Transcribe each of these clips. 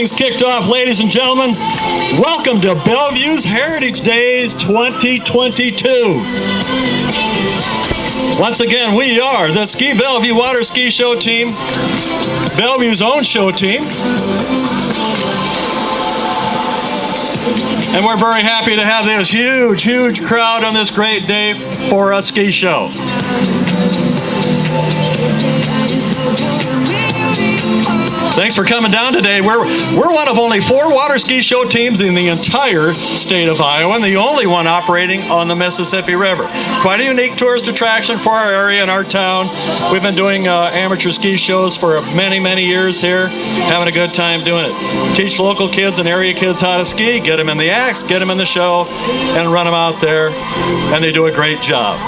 things kicked off, ladies and gentlemen, welcome to Bellevue's Heritage Days 2022. Once again, we are the Ski Bellevue Water Ski Show team, Bellevue's own show team. And we're very happy to have this huge crowd on this great day for a ski show. Thanks for coming down today. We're one of only 4 water ski show teams in the entire state of Iowa, and the only one operating on the Mississippi River. Quite a unique tourist attraction for our area and our town. We've been doing amateur ski shows for many years here, having a good time doing it. Teach local kids and area kids how to ski, get them in the acts, get them in the show, and run them out there, and they do a great job.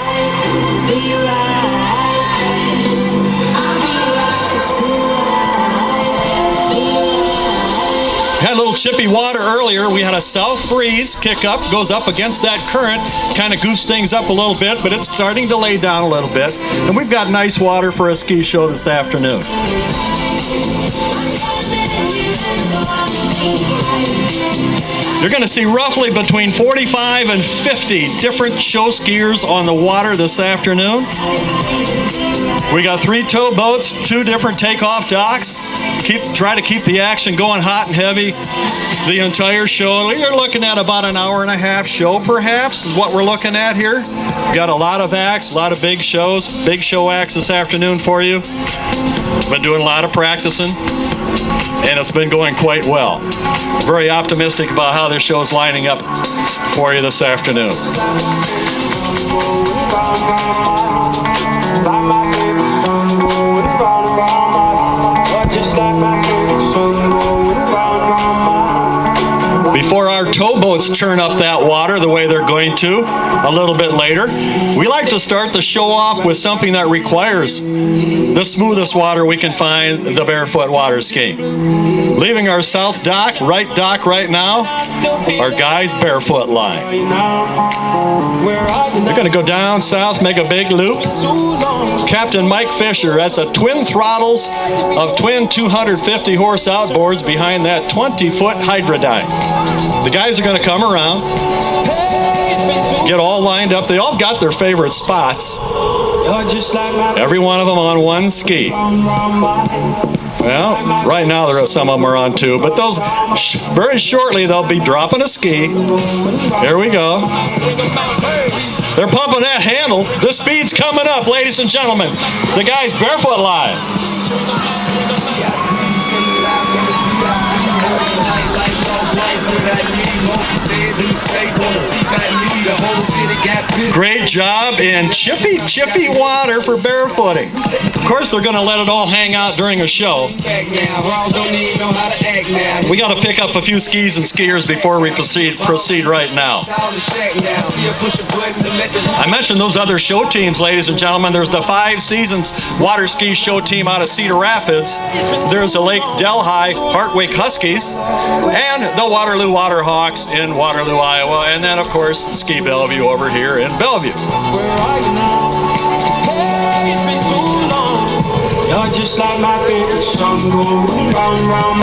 Had a little chippy water earlier. We had a south breeze kick up, goes up against that current, kind of goofs things up a little bit, but it's starting to lay down a little bit. And we've got nice water for a ski show this afternoon. You're going to see roughly between 45 and 50 different show skiers on the water this afternoon. We got 3 tow boats, 2 different takeoff docks. Try to keep the action going hot and heavy the entire show. You're looking at about an hour-and-a-half show, perhaps, is what we're looking at here. Got a lot of acts, a lot of big shows, big show acts this afternoon for you. Been doing a lot of practicing, and it's been going quite well. Very optimistic about how this show's lining up for you this afternoon. Before our towboats turn up that water the way they're going to a little bit later, we like to start the show off with something that requires the smoothest water we can find, the barefoot water ski. Leaving our south dock right now, our guide barefoot line. They're going to go down south, make a big loop. Captain Mike Fisher, that's a twin throttles of twin 250 horse outboards behind that 20-foot Hydrodyne. The guys are going to come around, get all lined up. They all got their favorite spots. Every one of them on one ski. Well, right now some of them are on 2, but those very shortly they'll be dropping a ski. Here we go. They're pumping that handle. The speed's coming up, ladies and gentlemen. The guy's barefoot line. Great job in chippy water for barefooting. Of course, they're going to let it all hang out during a show. We got to pick up a few skis and skiers before we proceed right now. I mentioned those other show teams, ladies and gentlemen. There's the 5 Seasons water ski show team out of Cedar Rapids. There's the Lake Delhi Hartwick Huskies and the Waterloo Waterhawks in Waterloo, Iowa. And then, of course, Ski Bellevue over here in Bellevue.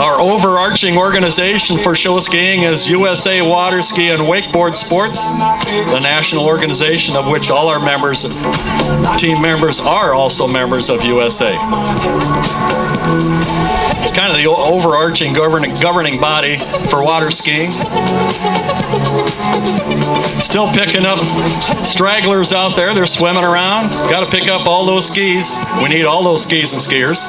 Our overarching organization for show skiing is USA Water Ski and Wakeboard Sports, the national organization of which all our team members are also members of USA. It's kind of the overarching governing body for water skiing. Still picking up stragglers out there. They're swimming around. Got to pick up all those skis. We need all those skis and skiers.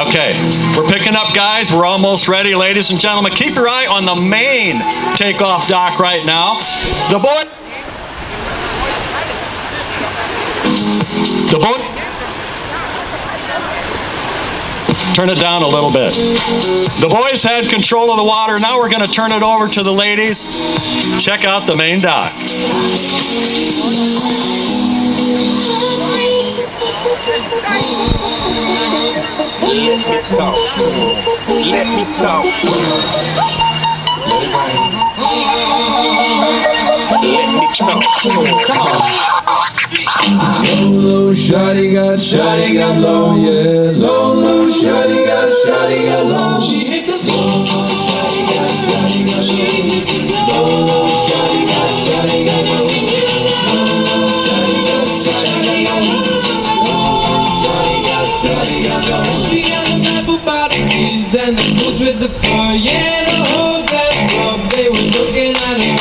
Okay, we're picking up, guys. We're almost ready, ladies and gentlemen. Keep your eye on the main takeoff dock right now. The boat. Turn it down a little bit. The boys had control of the water. Now we're going to turn it over to the ladies. Check out the main dock. Let me talk to him. Let me talk to him. Let me talk to him. Come on. Low, shawty got low, yeah. Low, shawty got low. She hit the floor. Shawty got, she hit the floor. Shawty got low. Shawty got low. She got the apple bottom jeans and the boots with the fur, yeah. The whole damn club, they was looking at her.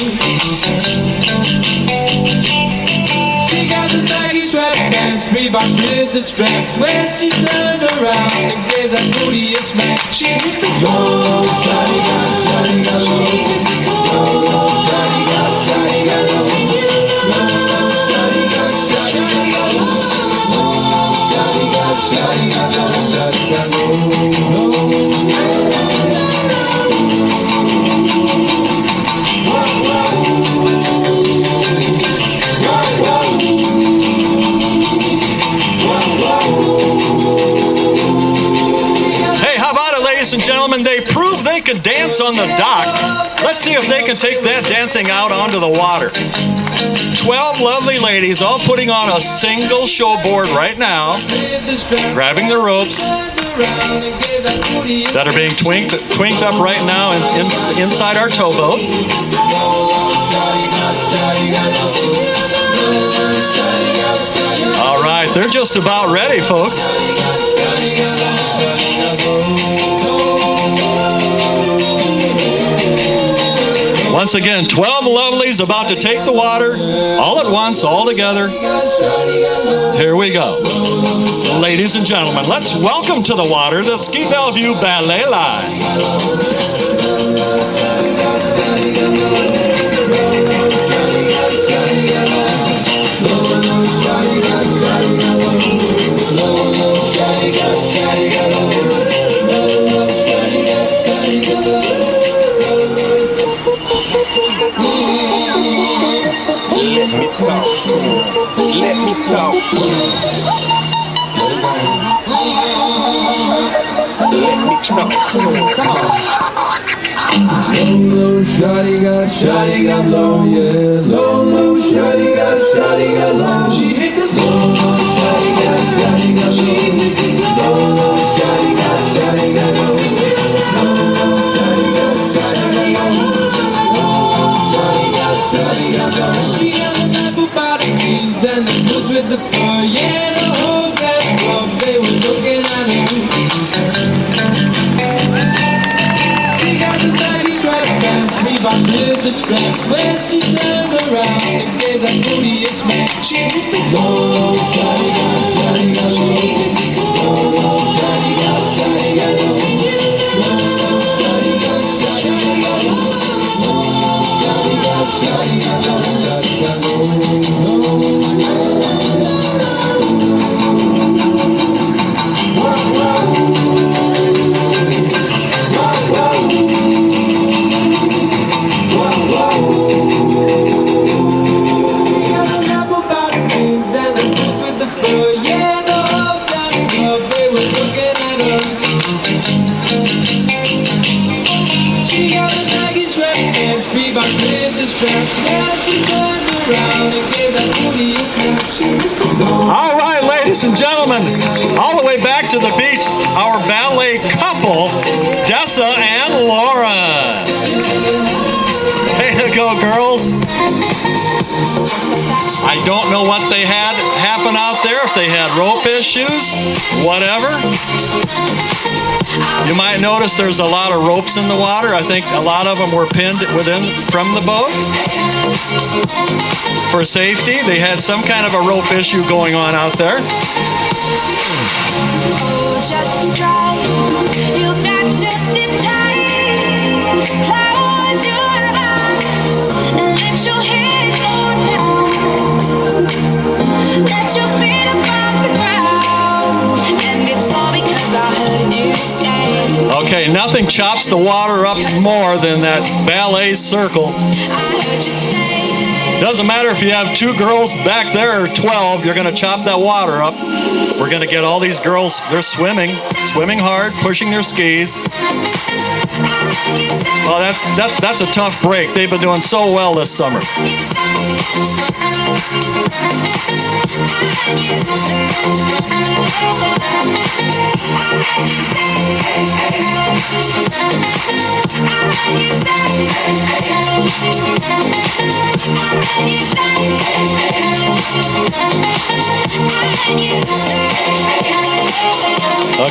She got the baggy sweatpants, Reeboks with the straps. When she turned around and gave that booty a smack, she hit the floor. Shawty got low. Low, shawty got low. Shawty got low. Shawty got low. Hey, how about it, ladies and gentlemen? They proved they could dance on the dock. Let's see if they can take that dancing out onto the water. 12 lovely ladies all putting on a single showboard right now, grabbing the ropes that are being twinked up right now inside our towboat. All right, they're just about ready, folks. Once again, 12 lovelies about to take the water all at once, all together. Here we go. Ladies and gentlemen, let's welcome to the water the Ski Bellevue Ballet Line. Let me talk to her. Let me talk to her. Let me talk to her. Low, shawty got low, yeah. Low, shawty got low. She hit the floor. Shawty got, she hit the floor. Shawty got low. She got the apple bottom jeans and the boots with the fur, yeah. The whole damn club, they was looking at her. She got the baggy sweatpants, Reeboks with the straps. When she turned around and gave that booty a smack, she hit the floor. Shawty got, she hit the floor. Shawty got low. Shawty got Reeboks with the straps. Now she turned around and gave that booty a smack. She hit the floor. All right, ladies and gentlemen, all the way back to the beach, our ballet couple, Dessa and Lauren. Way to go, girls. I don't know what they had happen out there, if they had rope issues, whatever. You might notice there's a lot of ropes in the water. I think a lot of them were pinned from the boat. For safety, they had some kind of a rope issue going on out there. Just try. You got to sit tight. Close your eyes and let your head go down. Let your feet above the ground. And it's all because I heard you say. Okay, nothing chops the water up more than that ballet circle. I heard you say. Doesn't matter if you have 2 girls back there or 12, you're going to chop that water up. We're going to get all these girls, they're swimming hard, pushing their skis. Oh, that's a tough break. They've been doing so well this summer.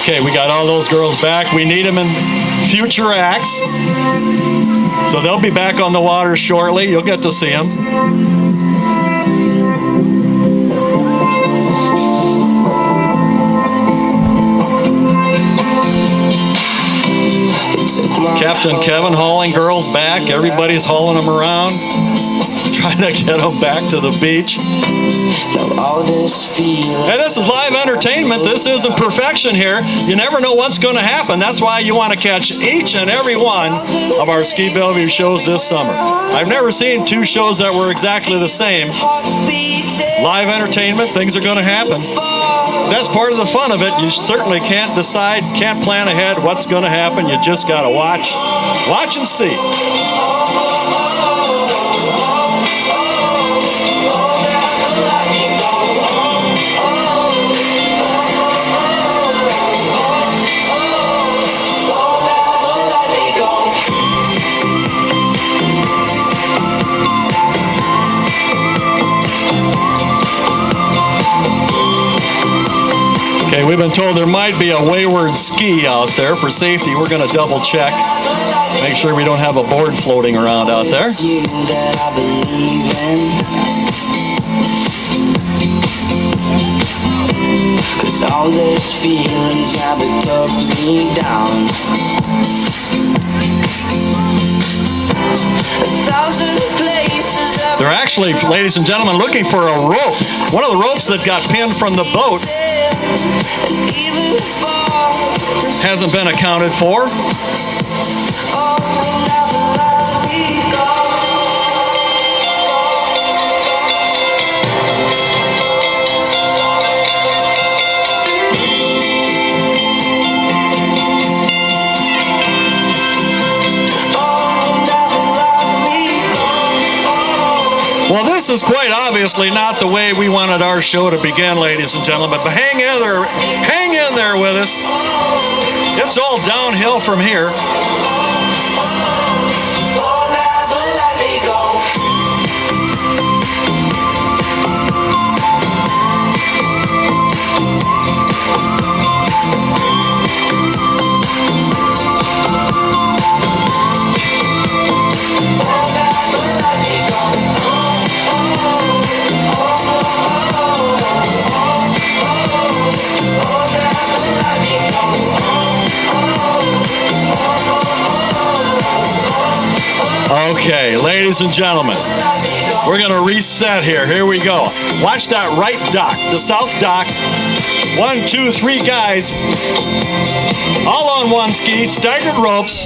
Okay, we got all those girls back. We need them in future acts. So they'll be back on the water shortly. You'll get to see them. Captain Kevin hauling girls back. Everybody's hauling them around, trying to get them back to the beach. Hey, this is live entertainment. This isn't perfection here. You never know what's going to happen. That's why you want to catch each and every one of our Ski Bellevue shows this summer. I've never seen two shows that were exactly the same. Live entertainment, things are going to happen. That's part of the fun of it. You certainly can't decide, can't plan ahead what's going to happen. You just got to watch and see. Okay, we've been told there might be a wayward ski out there. For safety, we're going to double check. Make sure we don't have a board floating around out there. Cause all those feelings never took me down. They're actually, ladies and gentlemen, looking for a rope. One of the ropes that got pinned from the boat hasn't been accounted for. Well, this is quite obviously not the way we wanted our show to begin, ladies and gentlemen, but hang in there with us. It's all downhill from here. Okay, ladies and gentlemen, we're going to reset here. Here we go. Watch that right dock, the south dock. 1, 2, 3 guys, all on one ski, staggered ropes.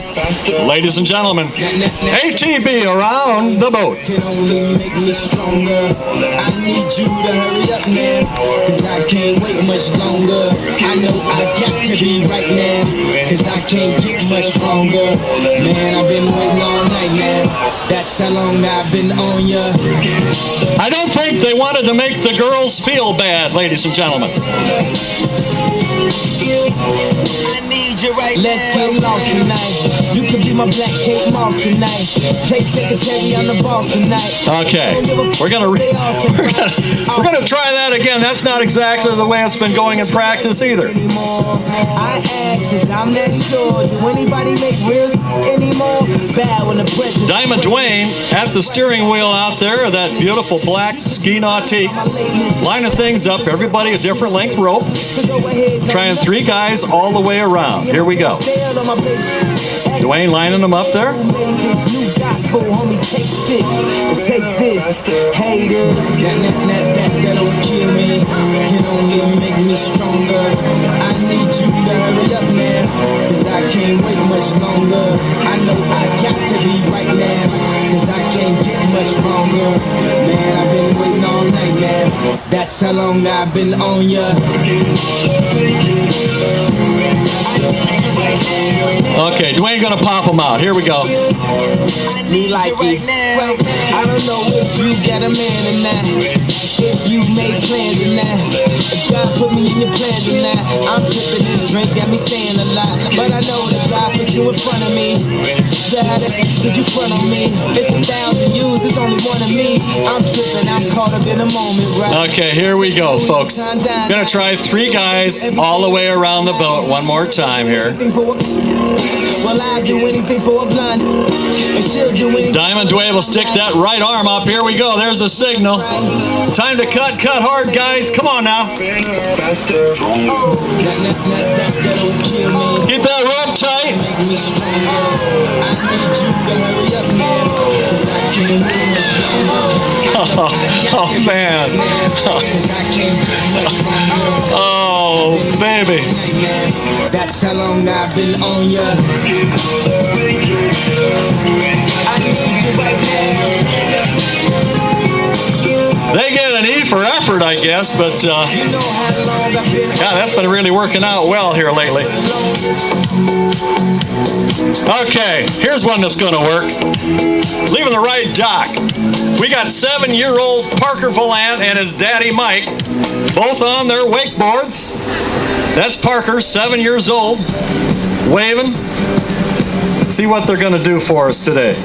Ladies and gentlemen, ATB around the boat. Can only make me stronger. I need you to hurry up now, cause I can't wait much longer. I know I got to be right now, cause I can't get much stronger. Man, I've been waiting all night now. That's how long I've been on ya. I don't think they wanted to make the girls feel bad, ladies and gentlemen. Let's get lost tonight. You can be my black Kate Moss tonight. Play secretary on the boss tonight. Okay, we're gonna try that again. That's not exactly the way it's been going in practice either. I ask cause I'm not sure. Do anybody make real anymore? Bad when the president. Diamond Dwayne at the steering wheel out there, that beautiful black ski nautique. Lining things up, everybody a different length rope. Trying 3 guys all the way around. Here we go. Dwayne lining them up there. Take this, haters. That'll kill me. Can only make me stronger. I need you to hurry up now, cause I can't wait much longer. I know I got to be right now, cause I can't get much stronger. Man, I've been waiting all night now. That's how long I've been on ya. Okay, Dwayne gonna pop them out. Here we go. Me like it. I don't know if you got a man or not. If you made plans or not. If God put me in your plans or not. I'm tripping, this drink got me saying a lot. But I know that God put you in front of me. God, did you front on me? It's 1,000 yous, it's only one of me. I'm tripping, I'm caught up in the moment, right? Okay, here we go, folks. Gonna try 3 guys all the way around the boat one more time here. Well, I'll do anything for a blonde. And she'll do anything. Diamond Dwayne will stick that right arm up. Here we go. There's the signal. Time to cut. Cut hard, guys. Come on now. Keep that rope tight. Oh man. Oh, baby. That's how long I've been on ya. They get an E for effort, I guess, but God, that's been really working out well here lately. Okay, here's one that's going to work. Leaving the right dock. We got 7-year-old Parker Valant and his daddy Mike, both on their wakeboards. That's Parker, 7 years old, waving. See what they're going to do for us today.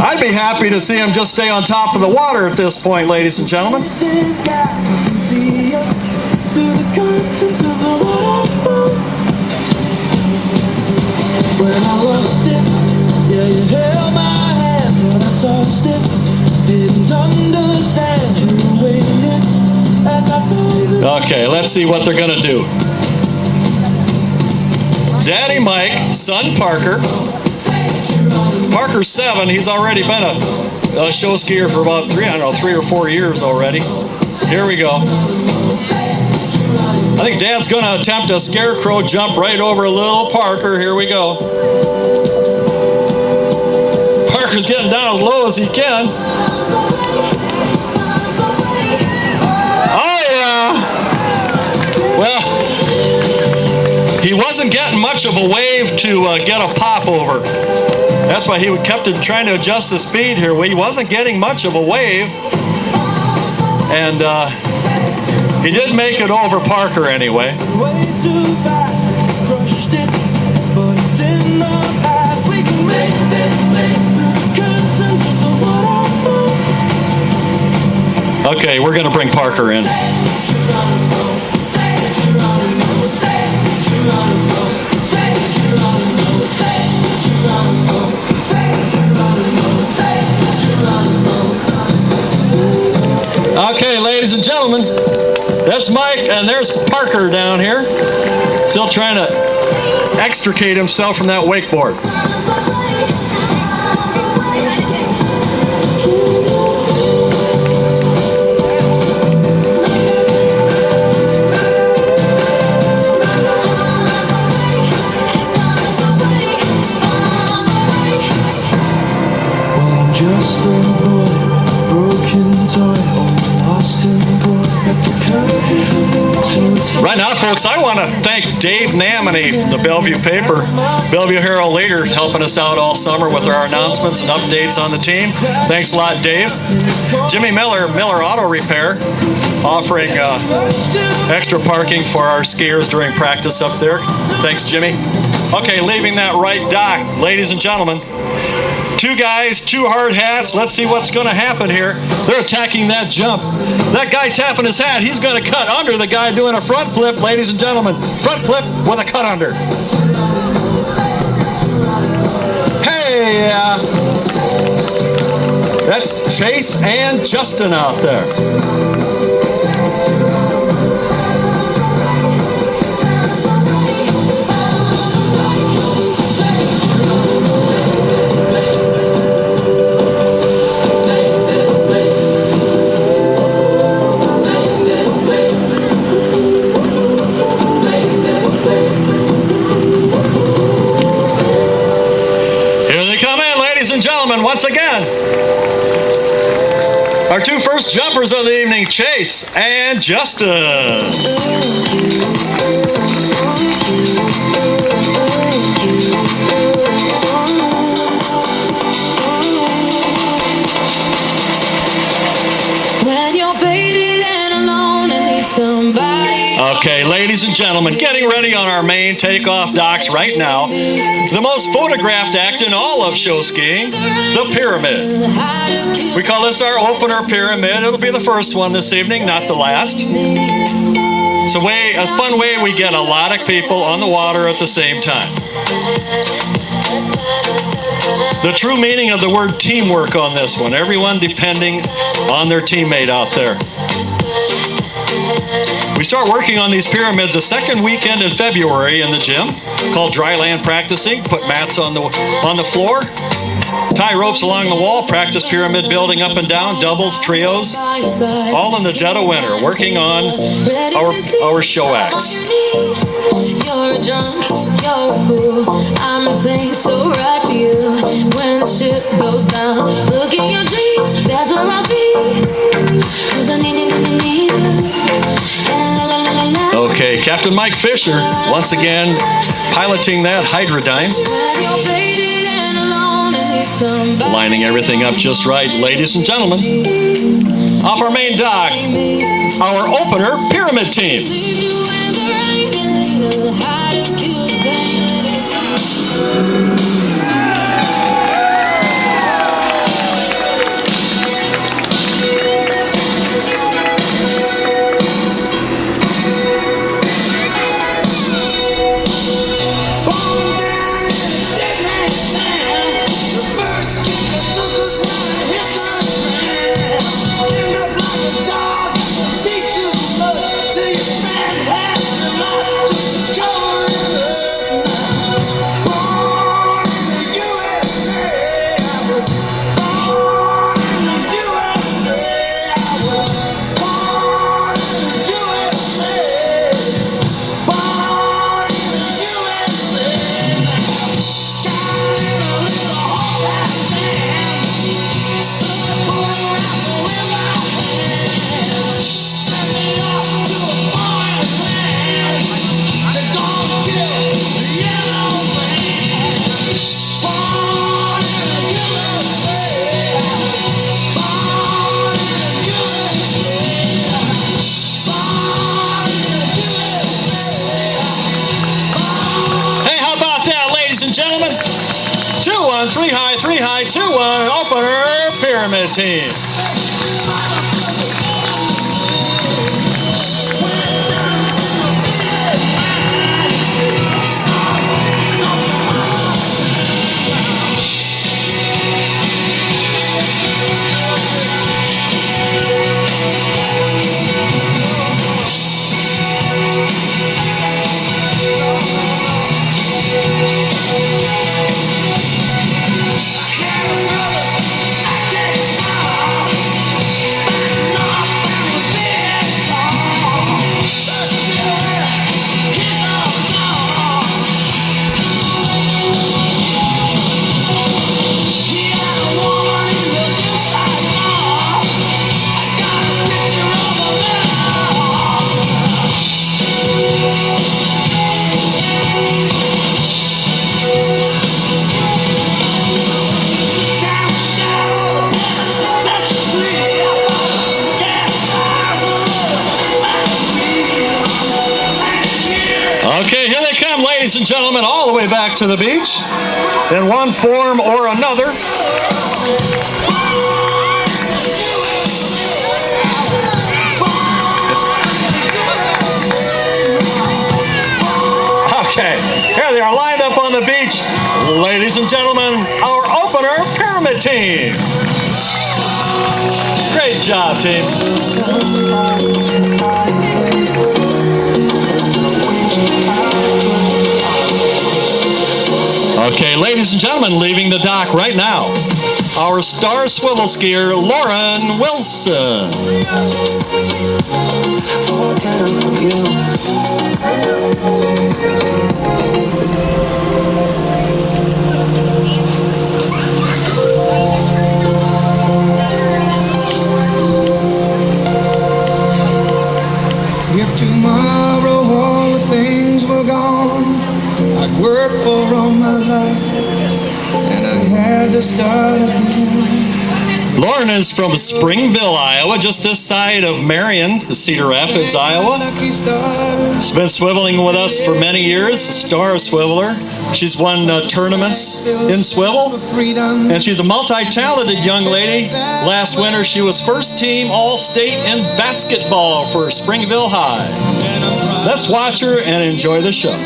I'd be happy to see him just stay on top of the water at this point, ladies and gentlemen. When I lost it, yeah, you held my hand, but I tossed it. Didn't understand you waited as I told you. Okay, let's see what they're gonna do. Daddy Mike, son Parker. Parker's 7. He's already been a show skier for about 3 or 4 years already. Here we go. I think Dad's going to attempt a scarecrow jump right over little Parker. Here we go. Parker's getting down as low as he can. Oh, yeah. Well, he wasn't getting much of a wave to get a pop over. That's why he kept trying to adjust the speed here. He wasn't getting much of a wave. And he did make it over Parker anyway. Way too fast, crushed it, but it's in the past. We can make this thing through the curtains of the waterfall. Okay, we're going to bring Parker in. Okay, ladies and gentlemen, that's Mike, and there's Parker down here, still trying to extricate himself from that wakeboard. Well, I'm just a boy, broken toy, lost in boy at the curtains of fortune's. Right now, folks, I want to thank Dave Namany, the Bellevue paper, Bellevue Herald leader, helping us out all summer with our announcements and updates on the team. Thanks a lot, Dave. Jimmy Miller, Miller Auto Repair, offering extra parking for our skiers during practice up there. Thanks, Jimmy. Okay, leaving that right dock, ladies and gentlemen. 2 guys, 2 hard hats. Let's see what's going to happen here. They're attacking that jump. That guy tapping his hat, he's going to cut under the guy doing a front flip, ladies and gentlemen. Front flip with a cut under. Hey, that's Chase and Justin out there. Once again, our 2 first jumpers of the evening, Chase and Justin. Okay, ladies and gentlemen, getting ready on our main takeoff docks right now. The most photographed act in all of show skiing, the pyramid. We call this our opener pyramid. It'll be the first one this evening, not the last. It's a fun way we get a lot of people on the water at the same time. The true meaning of the word teamwork on this one, everyone depending on their teammate out there. We start working on these pyramids the second weekend in February in the gym, called dry land practicing. Put mats on the floor, tie ropes along the wall, practice pyramid building up and down, doubles, trios, all in the dead of winter, working on our show acts. You're a drunk, you're a fool. I'm insane, so right for you. When the ship goes down, look in your dreams, that's where I'll be. 'Cause I need you. Okay, Captain Mike Fisher, once again, piloting that Hydrodyne. Lining everything up just right. Ladies and gentlemen, off our main dock, our opener pyramid team. Three high, 2-1, opener pyramid team. Okay, here they come, ladies and gentlemen, all the way back to the beach in one form or another. Okay, here they are lined up on the beach. Ladies and gentlemen, our opener pyramid team. Great job, team. Okay, ladies and gentlemen, leaving the dock right now, our star swivel skier, Lauren Wilson. If tomorrow all the things were gone, I'd work for all my life, and I had to start again. Lauren is from Springville, Iowa, just this side of Marion, Cedar Rapids, Iowa. She's been swiveling with us for many years, a star swiveler. She's won tournaments in swivel, and she's a multi-talented young lady. Last winter, she was first team All-State in basketball for Springville High. Let's watch her and enjoy the show.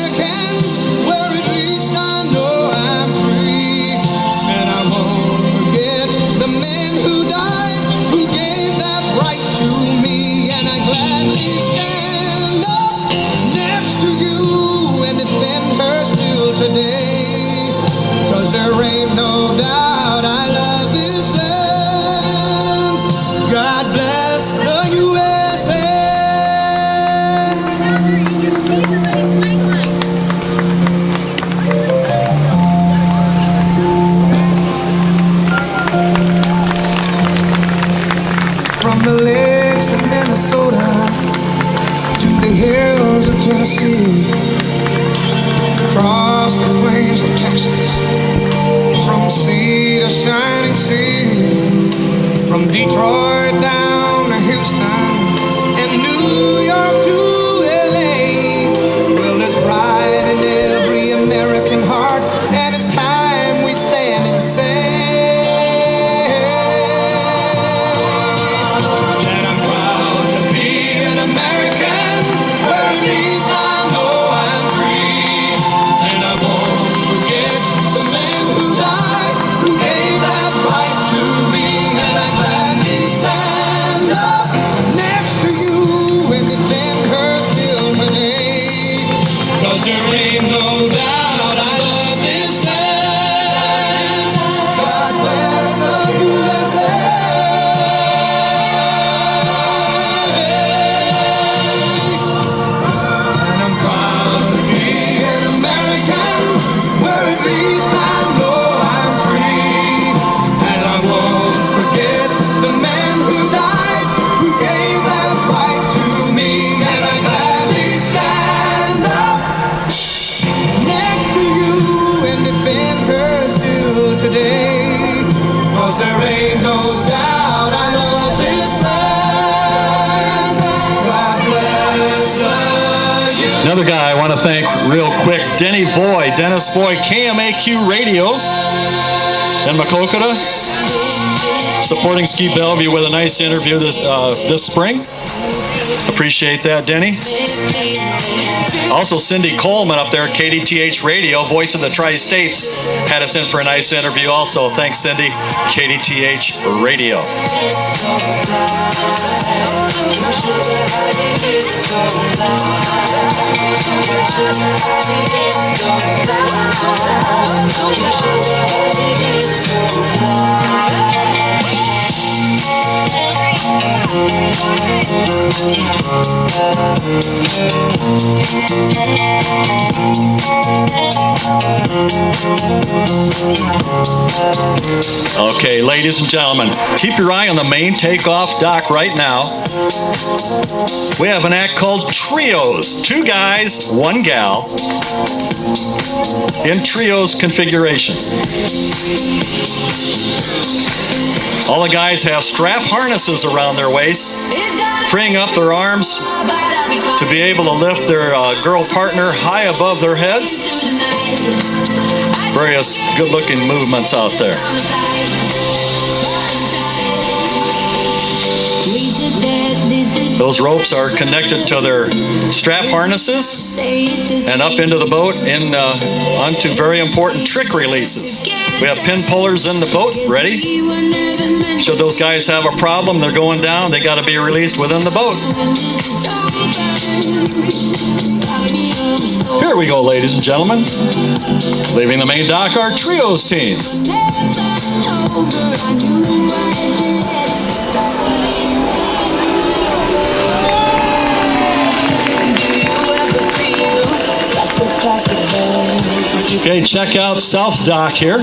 Tennessee, across the plains of Texas, from sea to shining sea, from Detroit down to Houston, and New York to LA. Well, there's pride in every American heart, and it's time we stand and say that I'm proud to be an American, where at least I know I'm free, and I won't forget the man who died, who gave that right to me, and I gladly stand up next to you and defend her still today, 'cause there ain't no doubt I love this land. God bless the USA. And I'm proud to be an American, where at least I know I'm free, and I won't forget the man who died, who gave that right to me, and I gladly stand up next to you and defend her still today, 'cause there ain't no doubt I love this land. God bless the U.S. Another guy I want to thank real quick, Denny Boy, Dennis Boy, KMAQ Radio in Maquoketa, supporting Ski Bellevue with a nice interview this spring. Appreciate that, Denny. Also, Cindy Coleman up there at KDTH Radio, Voice of the Tri-States, had us in for a nice interview also. Thanks, Cindy. KDTH Radio. Okay, ladies and gentlemen, keep your eye on the main takeoff dock right now. We have an act called Trios. 2 guys, 1 gal, in trios configuration. All the guys have strap harnesses around their waists, freeing up their arms to be able to lift their girl partner high above their heads. Various good-looking movements out there. Those ropes are connected to their strap harnesses and up into the boat and onto very important trick releases. We have pin pullers in the boat ready. Should those guys have a problem, they're going down, they got to be released within the boat. Here we go, ladies and gentlemen. Leaving the main dock, our Trios teams. Okay, check out South Dock here.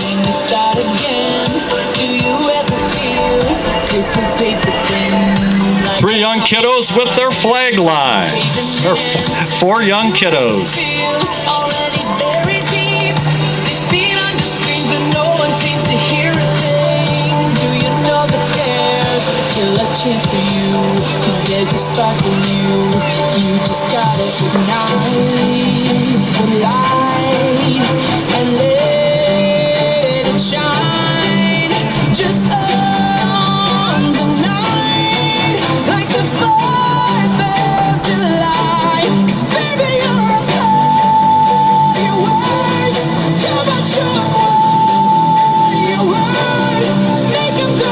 3 young kiddos with their flag line. Or 4 young kiddos. spark in you. You just gotta ignite the light and let it shine. Just on the night, like the 4th of July. 'Cause baby, you're a firework. Come on, show 'em what you worth. Make 'em go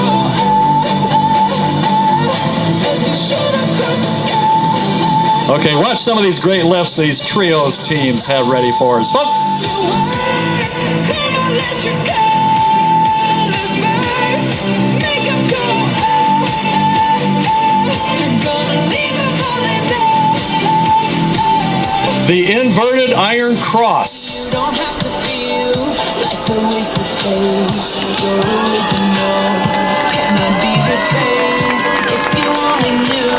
as you shoot across the sky. Okay, watch some of these great lifts these trios teams have ready for us, folks. Come on, let your colors burst. Make 'em go You're gonna leave 'em falling down. The inverted iron cross. You don't have to feel like the wasted space. You're original, cannot be replaced. If you only knew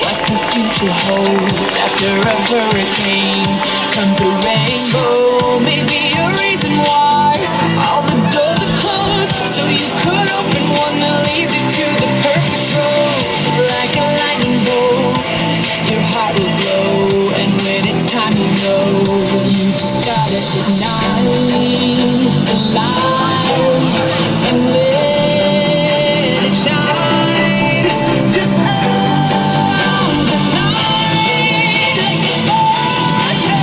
what the future holds after a hurricane comes a rainbow. Maybe a reason why all the doors are closed, so you could open one that leads you to the perfect road. Like a lightning bolt, your heart will glow, and when it's time you know, you just gotta ignite the light and let it shine. Just on the night, like the 4th of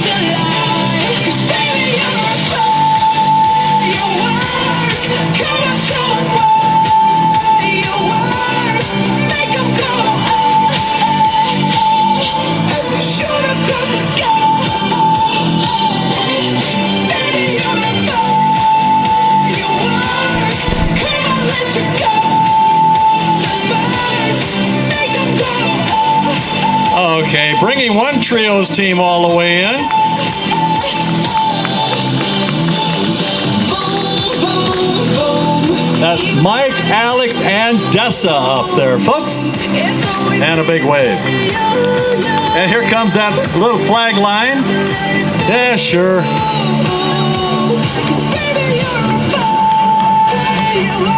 July. 'Cause baby, you're a firework. Come on, show 'em what you worth. Make 'em go as you shoot across the sky. Baby, you're a firework. Come on, let your colors burst. Make 'em go Okay, bringing one trios team all the way in. boom, boom, boom. That's Mike, Alex, and Dessa up there, folks. It's always And a big wave. you. And here comes that little flag line. Yeah, sure. 'Cause baby, you're a firework.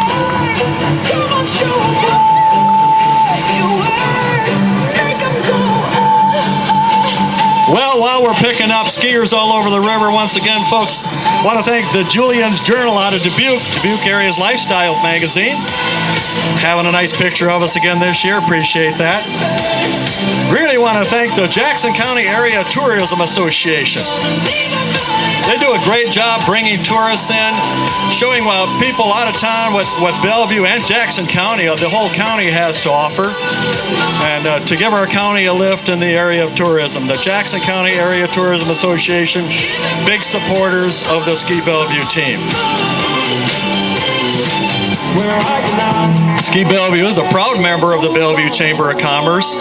Come on, show 'em what you worth. Make 'em go Well, while we're picking up skiers all over the river once again, folks, want to thank the Julian's Journal out of Dubuque, Dubuque area's lifestyle magazine. Having a nice picture of us again this year. Appreciate that. Really want to thank the Jackson County Area Tourism Association. They do a great job bringing tourists in, showing people out of town what Bellevue and Jackson County, the whole county, has to offer, and to give our county a lift in the area of tourism. The Jackson County Area Tourism Association, big supporters of the Ski Bellevue team. Ski Bellevue is a proud member of the Bellevue Chamber of Commerce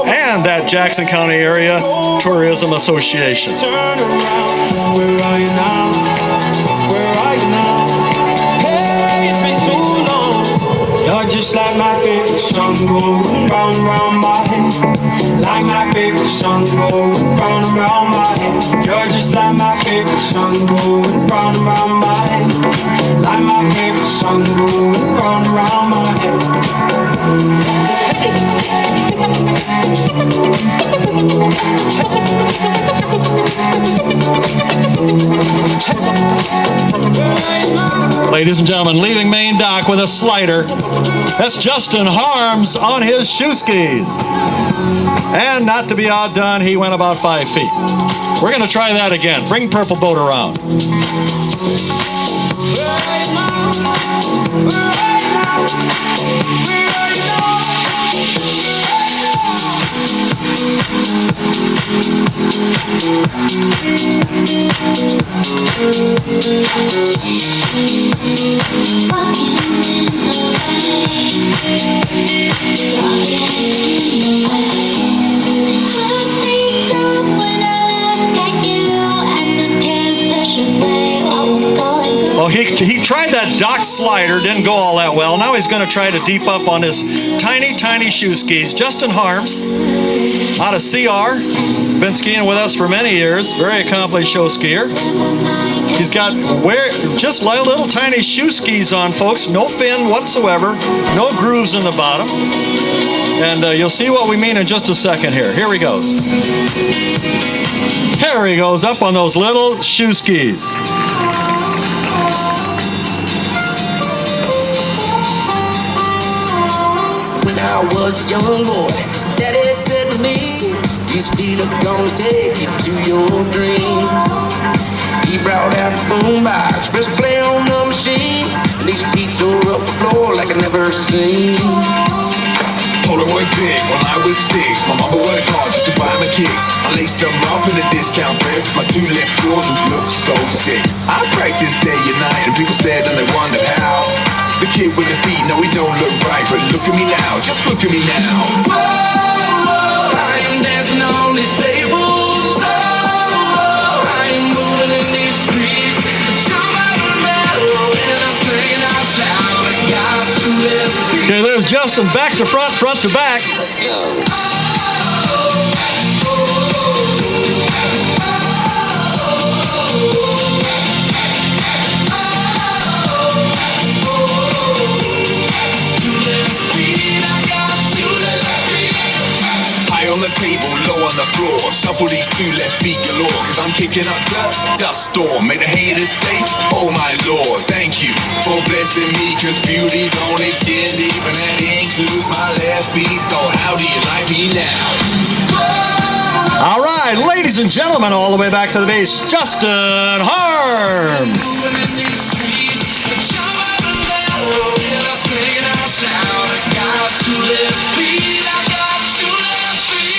and that Jackson County Area Tourism Association. Turn around, where are you now? Where are you now? Hey, it's been too long. You're just like my favorite song going round and round my head. Like my favorite song going round and round my head. You're just like my favorite song going round and round my head. Like my favorite song going round and round my head. Ladies and gentlemen, leaving Main Dock with a slider. That's Justin Harms on his shoe skis. And not to be outdone, he went about 5 feet. We're going to try that again. Bring Purple Boat around. Well, he tried that dock slider, didn't go all that well. Now he's going to try to deep up on his tiny, tiny shoe skis. Justin Harms, out of CR, been skiing with us for many years. Very accomplished show skier. He's got just little tiny shoe skis on, folks. No fin whatsoever. No grooves in the bottom. And you'll see what we mean in just a second here. Here he goes. Here he goes up on those little shoe skis. When I was a young boy, Daddy said to me, these feet are gonna take you to your dream. He brought out the boombox, press play on the machine, and these feet tore up the floor like I never seen. Polaroid big when I was 6. My mama worked hard just to buy my kicks. I laced them up in a discount thrift. My 2 left Jordans looked so sick. I practiced day and night and people stared and they wondered how. The kid with the feet, no he don't look right, but look at me now, just look at me now. Whoa, I am dancing on these tables. Oh, I am moving in these streets. Jump out of the barrel and I'm singing, I shout, I got to live. Okay, there's Justin back to front, front to back. High on the table, low on the floor. Shuffle these 2 left feet galore. Cause I'm kicking up dust storm. Make the haters say, oh my lord, thank you for blessing me. Cause beauty's only skin deep and that includes my left feet. So how do you like me now? All right, ladies and gentlemen, all the way back to the base, Justin Harms. Moving in these streets. Jump out of the barrel and I'm singing, I shout, I got to live feet. I got to live feet.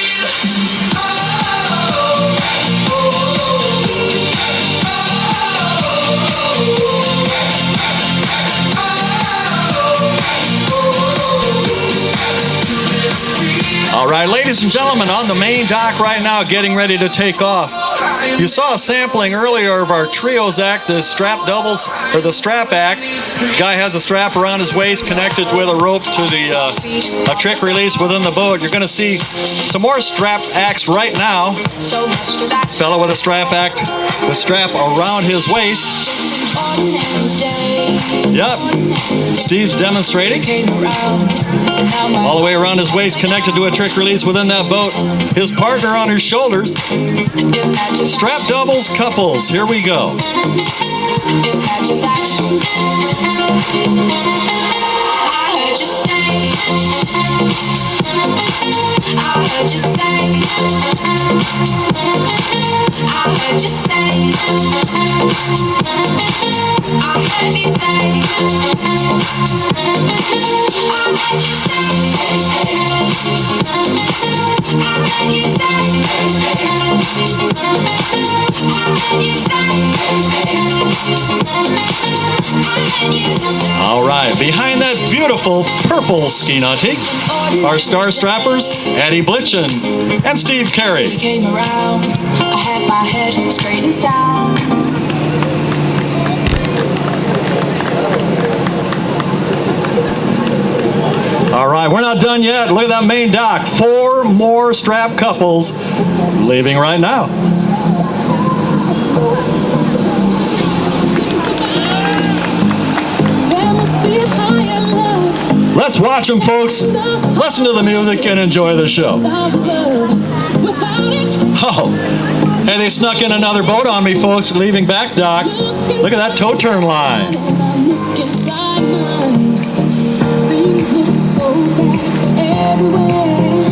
All right, ladies and gentlemen, on the main dock right now, getting ready to take off. You saw a sampling earlier of our trios act, the strap doubles, or the strap act. Guy has a strap around his waist connected with a rope to the a trick release within the boat. You're going to see some more strap acts right now. So much for that Fellow with a strap act, the strap around his waist. ordinary day. Yep, Steve's demonstrating. Came around, and now my All the way around his waist, connected to a trick release within that boat. His partner on his shoulders. imagine Strap doubles, couples. Here we go. Imagine that. I heard you say. I heard you say. I heard you say. I heard you say. I heard you say. I heard you say. All right, behind that beautiful purple ski nautique, our star strappers, Eddie Blitchen and Steve Carey. Came around, I had my head straight and sound. All right, we're not done yet. Look at that main dock. 4 more strap couples leaving right now. There must be a higher love. Let's watch them, folks. Listen to the music and enjoy the show. Without it, Oh, hey, they snuck in another boat on me, folks, leaving back dock. Look at that tow turn line. I look inside mine. Things look so bad everywhere.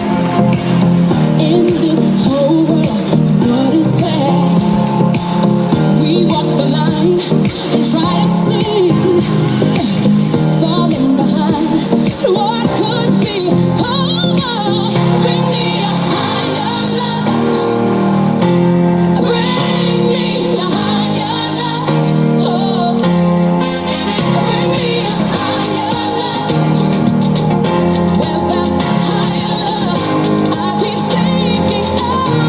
In this whole world, what is fair? We walk the line and try to sing, falling behind what could be. Oh, bring me a higher love. Bring me a higher love. Oh, bring me a higher love. Where's that higher love? I keep thinking of.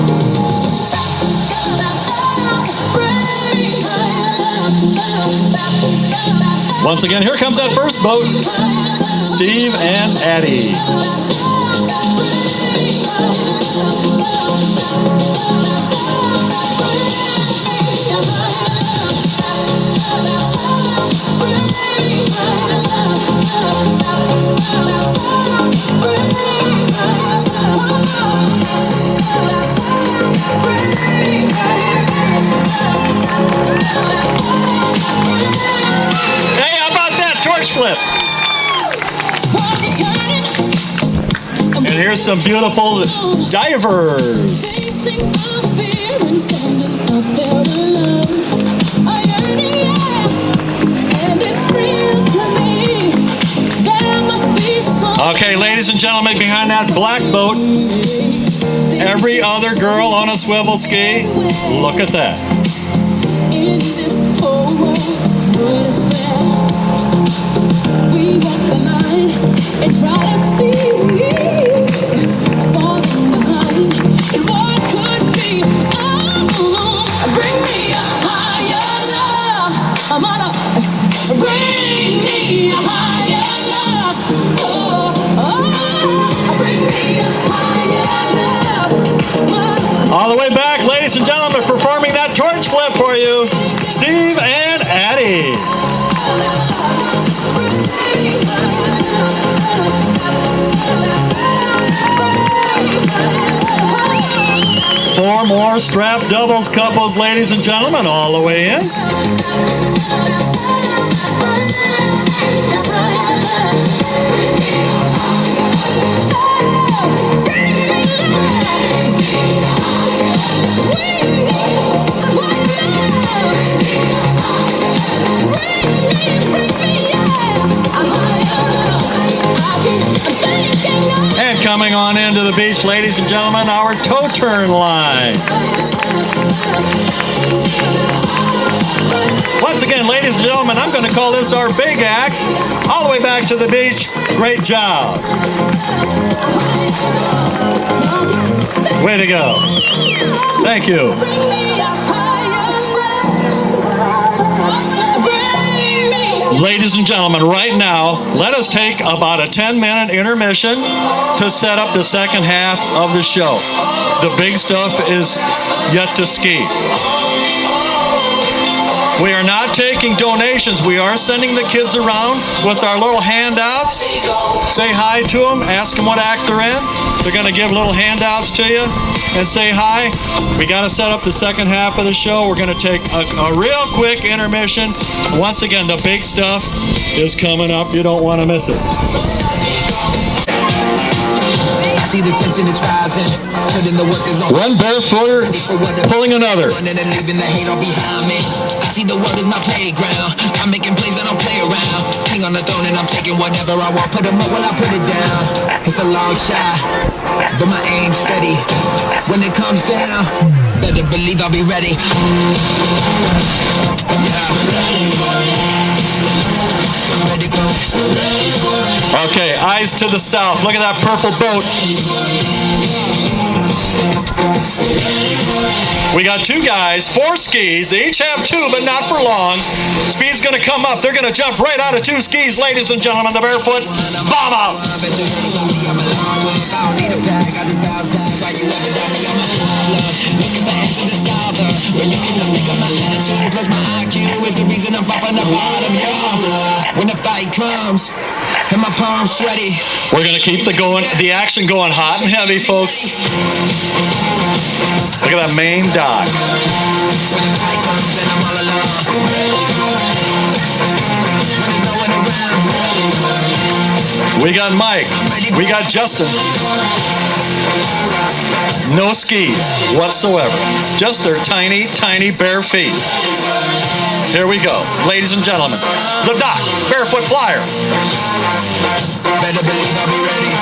Bring me higher love. Once again, here comes that first boat. Steve and Addie. Bring flip. And here's some beautiful divers. Okay, ladies and gentlemen, behind that black boat, every other girl on a swivel ski. Look at that. In this whole world, what is fair? We walk the line and try to see falling behind. And what could be? Oh, bring me a higher love. I'm on a bring me a higher love. Oh, bring me a higher love. All the way back, ladies and gentlemen, performing that torch flip for you, Steve and Addie. Four more strap doubles couples, ladies and gentlemen, all the way in. And coming on into the beach, ladies and gentlemen, our toe turn line. Once again, ladies and gentlemen, I'm going to call this our big act. All the way back to the beach. Great job. Way to go. Thank you. Ladies and gentlemen, right now, let us take about a 10-minute intermission to set up the second half of the show. The big stuff is yet to ski. We are not taking donations. We are sending the kids around with our little handouts. Say hi to them. Ask them what act they're in. They're going to give little handouts to you and say hi. We got to set up the second half of the show. We're going to take a real quick intermission. Once again, the big stuff is coming up. You don't want to miss it. See the tension that's rising. Putting the work is on. One barefooter pulling another. And then leaving the hate all behind me. I see the world is my playground. I'm making plays, I don't play around. King on the throne and I'm taking whatever I want. Put them up while I put it down. It's a long shot, but my aim's steady. When it comes down, better believe I'll be ready. Okay, eyes to the south. Look at that purple boat. We got two guys, 4 skis. They each have 2, but not for long. Speed's going to come up. They're going to jump right out of 2 skis, ladies and gentlemen. The barefoot bomb out. When the fight comes and my palms sweaty, we're going to keep the action going hot and heavy, folks. Look at that main dot. We got Mike. We got Justin. No skis whatsoever. Just their tiny, tiny bare feet. Here we go. Ladies and gentlemen, the Doc Barefoot Flyer. better believe I'll be ready.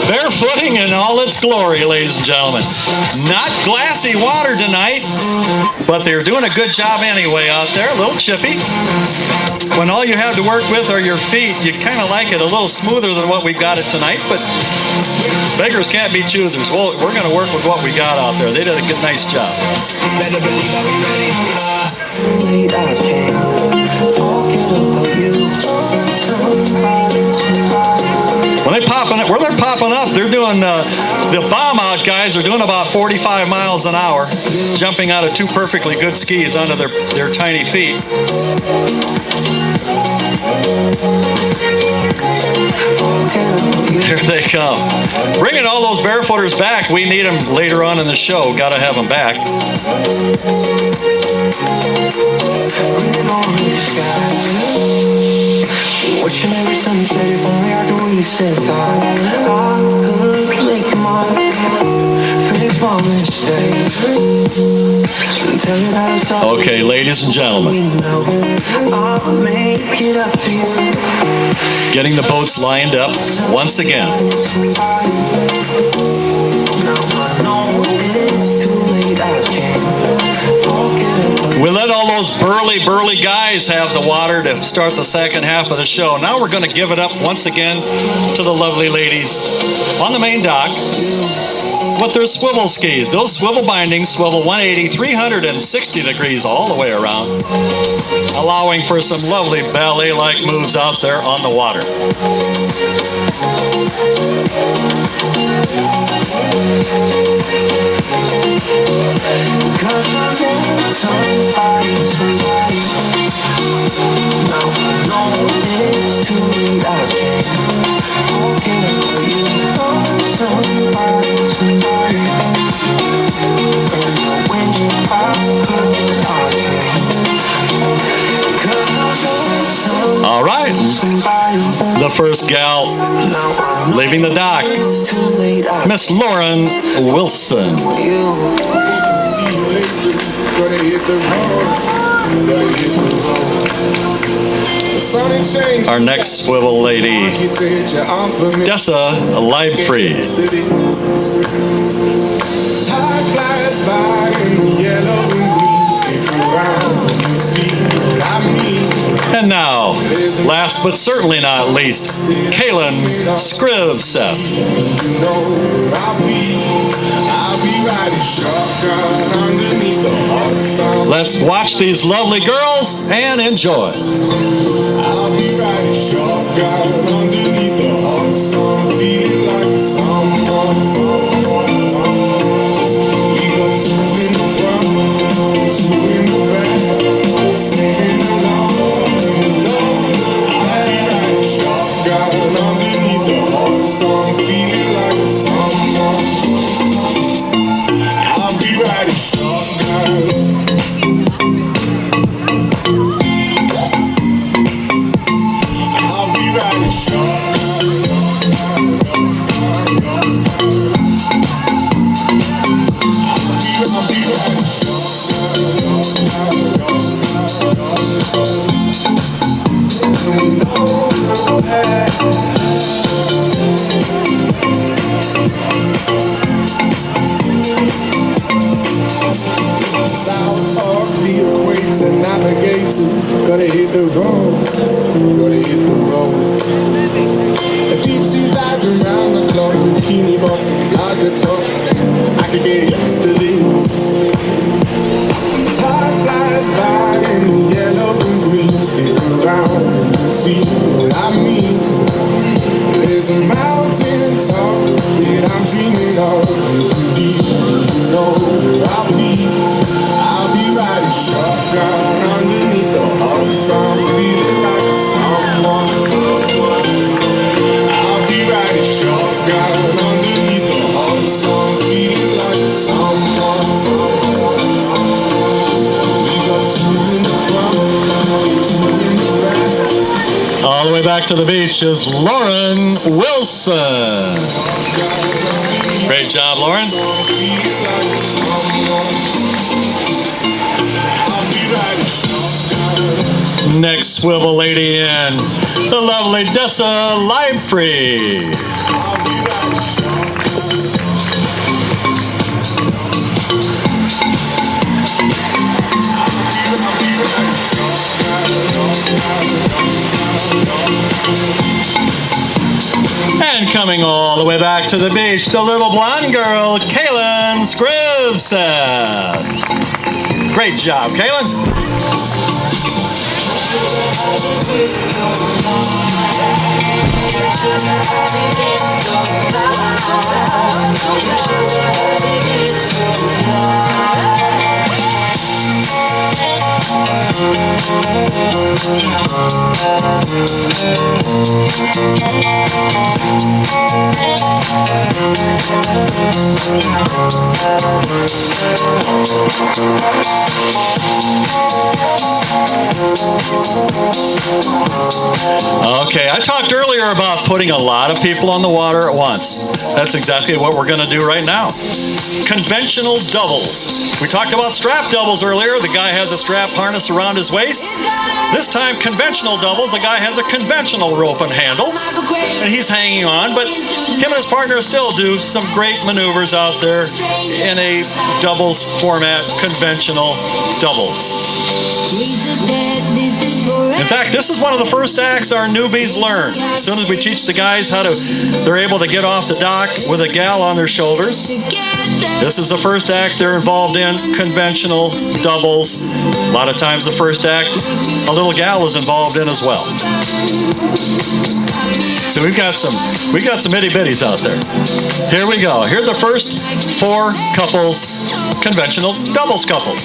Barefooting in all its glory, ladies and gentlemen. Not glassy water tonight, but they're doing a good job anyway out there. A little chippy. When all you have to work with are your feet, you kind of like it a little smoother than what we've got it tonight, but beggars can't be choosers. Well, we're going to work with what we got out there. They did a good, nice job. Better believe I'll be ready. When they're popping up, they're doing The bomb out guys are doing about 45 miles an hour, jumping out of two perfectly good skis onto their tiny feet. Here they come. Bringing all those barefooters back. We need them later on in the show. Got to have them back. Watching every sunset, if only I could reset time, I could make you mine. Fix my mistakes. Tell you that I'm sorry. Okay, ladies and gentlemen. I'll make it up to you. Getting the boats lined up once again. Now I know it's too late, I can't forget it. We let all those burly guys have the water to start the second half of the show. Now we're going to give it up once again to the lovely ladies on the main dock with their swivel skis. Those swivel bindings swivel 180, 360 degrees all the way around, allowing for some lovely ballet-like moves out there on the water. Cause I need somebody. Now I know it's too late, I can't forget about you. Somebody. And I wish I could, I can't. Cause I need All right, somebody. the first gal Now I know leaving the dock, it's too late, I Miss Lauren Wilson. can't. You. Gonna hit the road. Gonna hit the road. The sun ain't changed. Our next swivel lady, Get to hit your arm for me. Dessa Leibfried. Steady. Time flies by in the yellow and green. Stick around and you see what I mean. And now, last but certainly not least, Kaylin Scrivseth. You know where I'll be riding shotgun underneath the hot sun. Let's watch these lovely girls and enjoy. I'll be riding shotgun underneath the hot sun, feeling like someone. We got two in the front, two in the back, singing along. I'll be riding shotgun underneath the hot sun, feeling like someone. I'll be riding shotgun. I'll be riding shotgun. I'll be riding south of the equator, navigate to. Gotta hit the road, gotta hit the road. A deep sea dives around the globe, bikini bottoms, lager tops. I could get used to this. Time flies by in the yellow and green. Stick around and you'll see what I mean. There's a mountain top that I'm dreaming of. If you leave me, you know where I'll be. I'll be riding shotgun underneath the hot sun, feeling like someone. I'll be riding shotgun underneath the hot sun, feeling like someone. We got two in the front, two in the back. All the way back to the beach is Lauren Wilson. Great job, Lauren. Feeling like someone. I'll be riding shotgun. Next swivel lady in, the lovely Dessa Leibfried. I'll be riding shotgun. I'll be riding And coming all the way back to the beach, the little blonde girl, Kaylin Scrivseth. Great job, Kaylin. Okay, I talked earlier about putting a lot of people on the water at once. That's exactly what we're going to do right now. Conventional doubles. We talked about strap doubles earlier. The guy has a strap harness around his waist. This time, conventional doubles, the guy has a conventional rope and handle, and he's hanging on, but him and his partner still do some great maneuvers out there in a doubles format, conventional doubles. In fact, this is one of the first acts our newbies learn. As soon as we teach the guys they're able to get off the dock with a gal on their shoulders. This is the first act they're involved in, conventional doubles. A lot of times the first act, a little gal is involved in as well. So we've got some itty bitties out there. Here we go. Here are the first 4 couples, conventional doubles couples.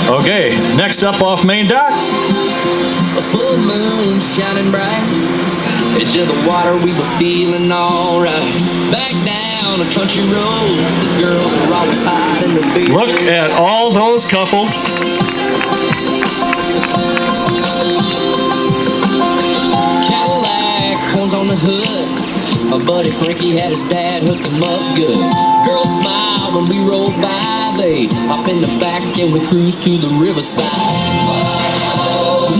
Okay, next up off main dock. A full moon shining bright, edge of the water, we were feeling alright. Back down a country road, the girls were always hiding the beer. Look at all those couples. Cadillac, horns on the hood. My buddy Frankie had his dad hook him up good. Girls smile when we rolled by. They hop in the back and we cruise to the riverside.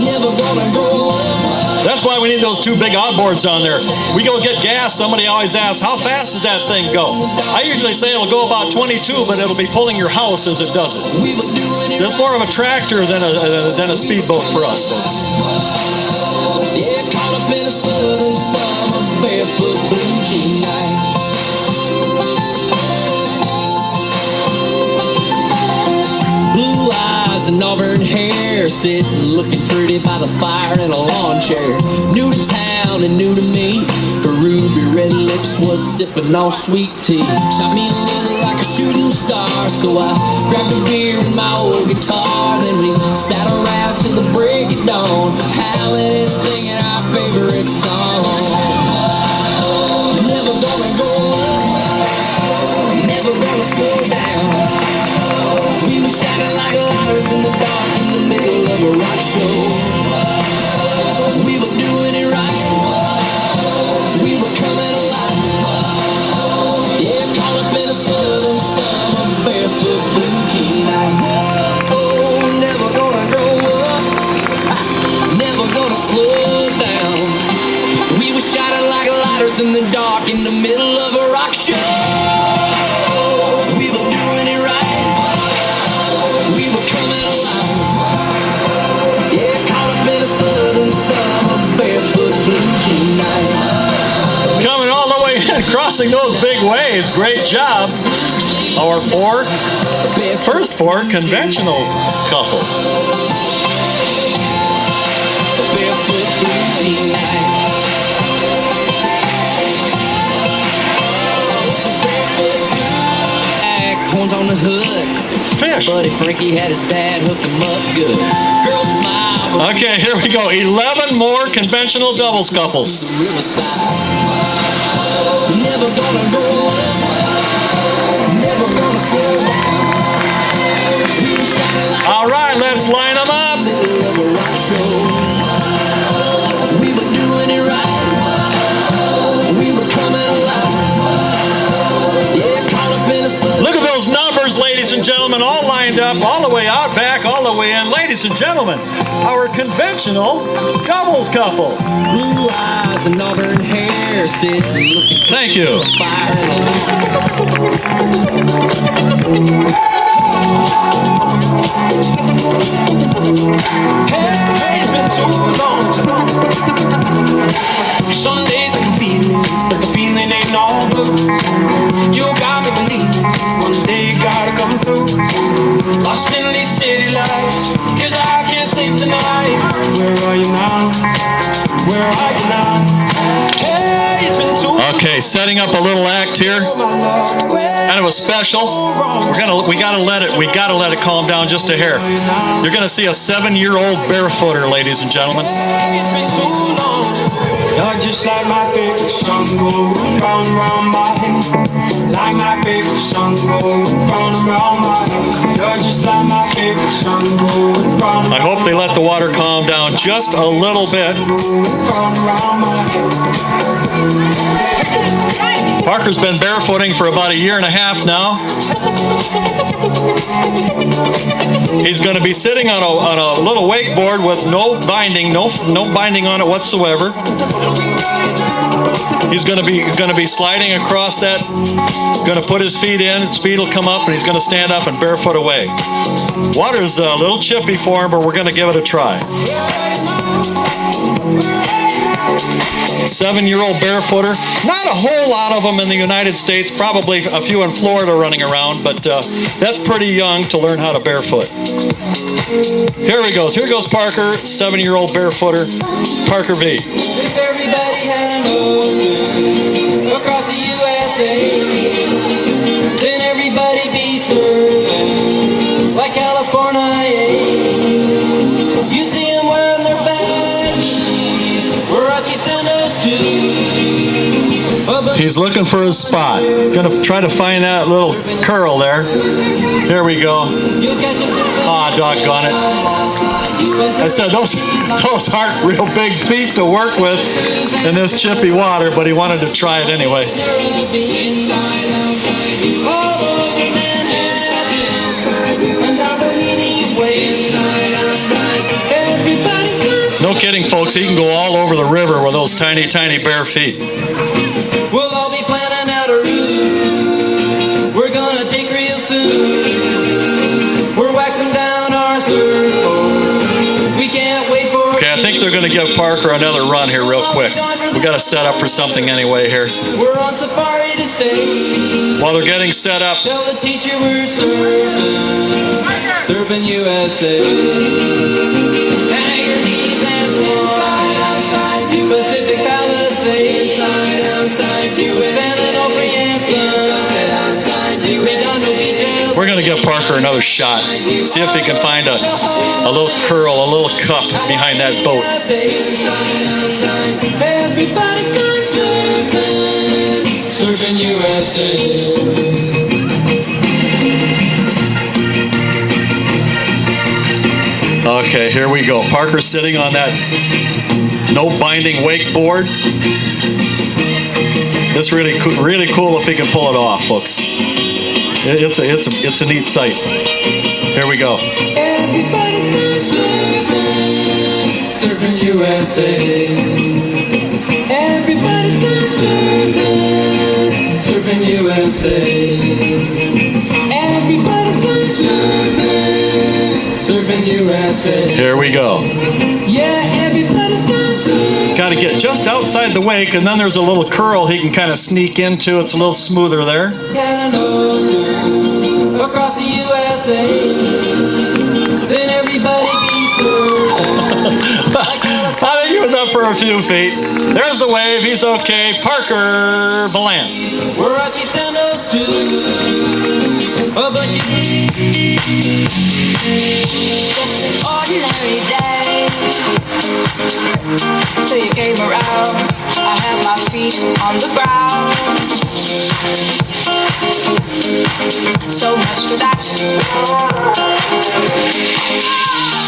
Never gonna go. That's why we need those 2 big outboards on there. We go get gas, somebody always asks, how fast does that thing go? I usually say it'll go about 22, but it'll be pulling your house as it does it. It's more of a tractor than a speedboat for us, folks. Yeah, caught up in a southern summer, barefoot blue jean night. Blue eyes and auburn hair, sitting looking pretty by the fire in a lawn chair. New to town and new to me, her ruby red lips was sipping on sweet tea. Shot me a little like a shooting star, so I grabbed a beer and my old guitar. Then we sat around till the break of dawn, howling and singing our favorite song. Never gonna go, never gonna slow down. We were shining like lighters in the dark in the middle of a rock show. We were doing it right. We were coming alive. Yeah, caught up in a southern summer, barefoot blue jean night. Oh, never gonna grow up, never gonna slow down. We were shining like lighters in the dark in the middle of a rock show. We were doing it right. We were coming alive. Yeah, caught up in a southern summer, barefoot blue jean night. Coming all the way in, crossing those big waves. Great job. Our first 4 conventional couples. Barefoot blue jean night. Horns on the hood. Fish. Buddy Frankie had his dad hook him up good. Girls smile. Okay, here we go. 11 more conventional doubles couples. The riverside. Never gonna go. Never gonna slow down. We were shining like All right, let's line them up. middle of a rock show. We were doing it right. We were coming alive. Yeah, caught up in a sun. Look at those numbers, ladies and gentlemen, all lined up, all the way out back, all the way in. Ladies and gentlemen, our conventional doubles couples. Blue eyes and auburn hair, sitting looking Thank you. fire in Hey, it's been too long. Some days I can feel it, but the feeling ain't all blue. Okay, setting up a little act here. Kind of a special. We gotta let it calm down just a hair. You're gonna see a 7-year-old barefooter, ladies and gentlemen. You're just like my favorite song, go round and round my head. Like my favorite song, go round and round my head. You're just like my favorite song, go round. I hope they let the water calm down just a little bit. Round and round my head. Parker's been barefooting for about 1.5 years now. He's going to be sitting on a little wakeboard with no binding, no binding on it whatsoever. He's going to be sliding across that. Going to put his feet in. His feet will come up, and he's going to stand up and barefoot away. Water's a little chippy for him, but we're going to give it a try. 7-year-old barefooter. Not a whole lot of them in the United States. Probably a few in Florida running around, but that's pretty young to learn how to barefoot. Here he goes. Here goes Parker, 7-year-old barefooter, Parker V. If everybody had an ocean across the USA, then everybody be served like California. You see them wearing their baggies, Warachi send us to. He's looking for his spot. Gonna try to find that little curl there. Here we go. Ah, doggone it. I said those aren't real big feet to work with in this chippy water, but he wanted to try it anyway. No kidding, folks. He can go all over the river with those tiny, tiny bare feet. We'll all be planning out a route we're gonna take real soon. We're waxing down our surfboard. We can't wait for. Okay, I think they're gonna give Parker another run here real quick. We gotta set up for something anyway here. We're on safari to stay. While they're getting set up, Tell the teacher we're surfing USA. Pacific Palisades, San Onofre, we're going to give Parker another shot. See if he can find a little curl, a little cup behind that boat. Everybody's going surfing USA. Okay, here we go. Parker's sitting on that no binding wakeboard. It's really cool if he can pull it off, folks. It's a neat sight. Here we go. Everybody's going surfing USA. Everybody's going surfing USA. Everybody's going surfing USA. Here we go. Yeah, everybody's going surfing. He's got to get just outside the wake, and then there's a little curl he can kind of sneak into. It's a little smoother there. Across the USA, then everybody be served. I think he was up for a few feet. There's the wave. He's okay. Parker Balan. Warachi send us to a bushy. Just an ordinary day till you came around. I had my feet on the ground. So much for that.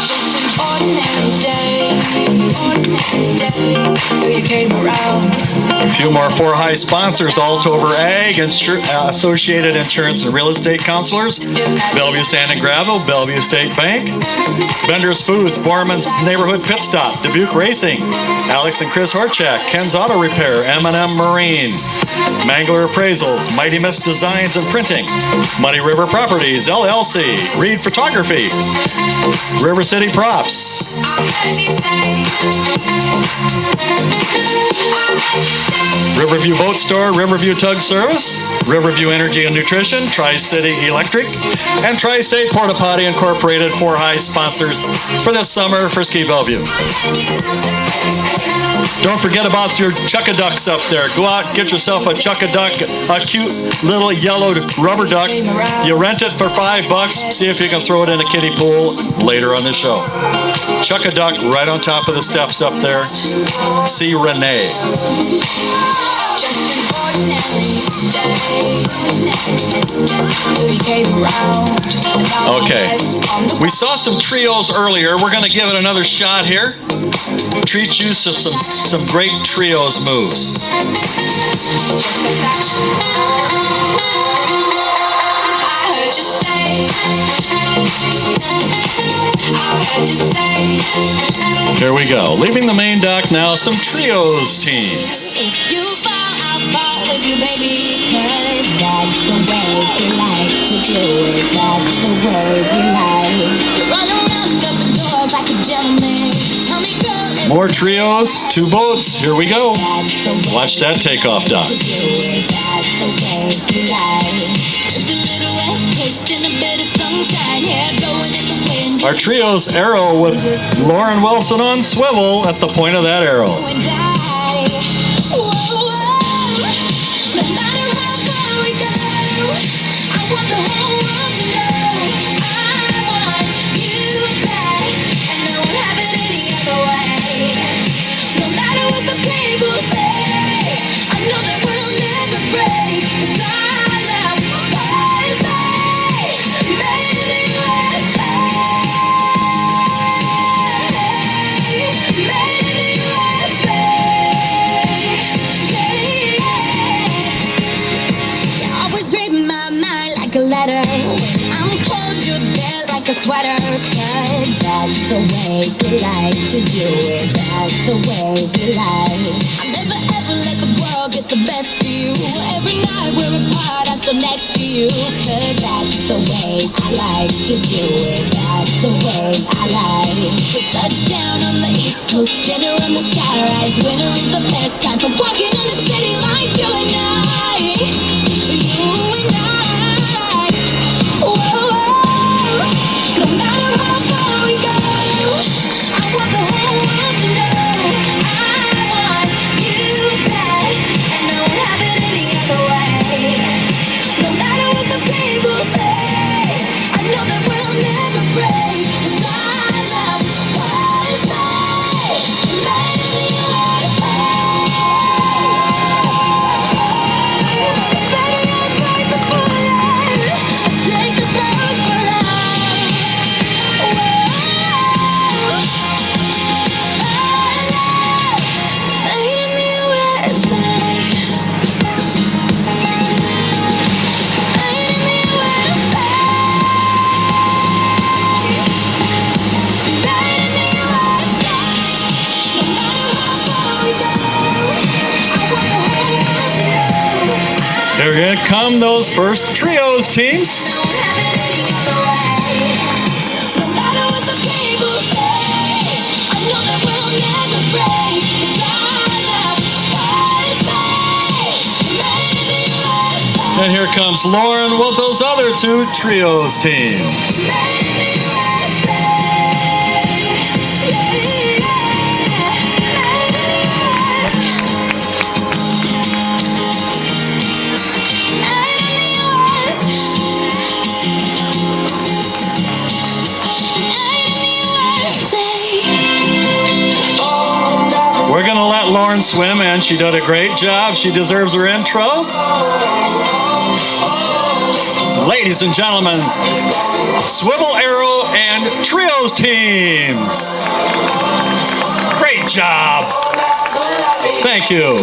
Just an ordinary day till you came around. A few more 4 High sponsors: Altover Ag, Associated Insurance and Real Estate Counselors, Bellevue Sand and Gravel, Bellevue State Bank, Bender's Foods, Borman's Neighborhood Pit Stop, Dubuque Racing, Alex and Chris Horchak, Ken's Auto Repair, M&M Marine, Mangler Appraisals, Mighty Mist Designs and Printing, Muddy River Properties, LLC, Reed Photography, River City Props. I'll have you stay. Riverview Boat Store, Riverview Tug Service, Riverview Energy and Nutrition, Tri-City Electric, and Tri-State Porta Potty Incorporated, 4 high sponsors for this summer for Ski Bellevue. Don't forget about your Chuck-a-Ducks up there. Go out, get yourself a Chuck-a-Duck, a cute little yellow rubber duck. You rent it for $5. See if you can throw it in a kiddie pool later on the show. Chuck-a-Duck right on top of the steps up there. See Renee. Just an ordinary day. You came around. Okay. We saw some trios earlier. We're going to give it another shot here. Treat you to some great trios moves. I heard you say. Here we go. Leaving the main dock now, some trios teams. If you fall, I'll fall with you, baby. 'Cause that's the way we like to do it. That's the way we like. You run around open doors like a gentleman. Tell me, girl, if More trios, 2 boats. Here we go. that's the way Watch that takeoff dock. to do it. That's the way we like. Just a little West Coast and a bit of sunshine. Hair blowing in the wind. Our trios arrow with Lauren Wilson on swivel at the point of that arrow. And I, whoa, whoa. No matter how far we go, I want the whole world to know I want you back, and I won't have it any other way. No matter what the people say, I know that we'll never break. 'Cause I love what I say, made in the USA. Made in the USA. You always read my mind like a letter. I'm cold, you're there like a sweater. 'Cause that's the way we like to do it. That's the way we like. I never ever let the world get the best of you. Every night we're apart, I'm still next to you. 'Cause that's the way I like to do it. That's the way I like. We touch down on the East Coast, dinner on the skyrise. Winter is the best time for walking on the city lights. You and I, you and I. Whoa, whoa. No matter how far we go, I want the whole world to know I want you back, and I won't have it any other way. No matter what the people say, I know that we'll never break. 'Cause I love what I say, made in the USA. Baby, I'll take the bullet, I'll take the bullets for love. Whoa, made in the USA. Made in the USA. Made in the USA. No matter how far we go, I want the whole world to know Here come those first trios teams. I won't have it any other way. No matter what the people say, I know that we'll never break. 'Cause I love what I say, made in the USA. And here comes Lauren with those other 2 trios teams. Made in the USA. Yeah, yeah. Made in the USA. Made in the USA. We're going to let Lauren swim, and she did a great job. She deserves her intro. Ladies and gentlemen, Swivel Arrow and Trios teams. Great job. Thank you.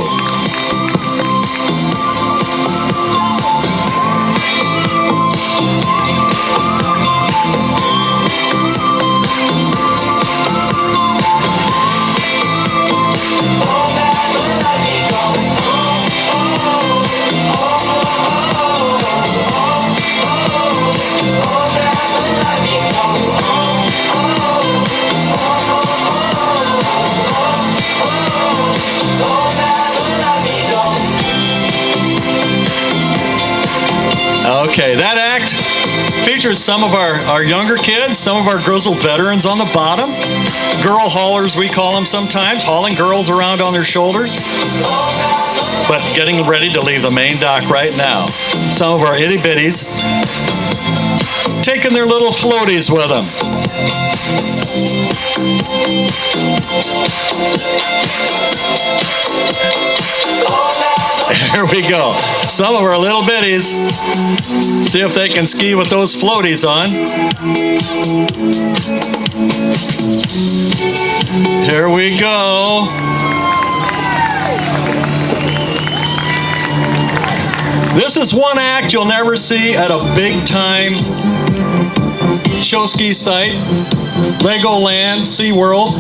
Okay, that act features some of our younger kids, some of our grizzled veterans on the bottom. Girl haulers, we call them sometimes, hauling girls around on their shoulders. But getting ready to leave the main dock right now. Some of our itty bitties taking their little floaties with them. There we go. Some of our little bitties. See if they can ski with those floaties on. Here we go. This is one act you'll never see at a big time show ski site, Legoland, SeaWorld,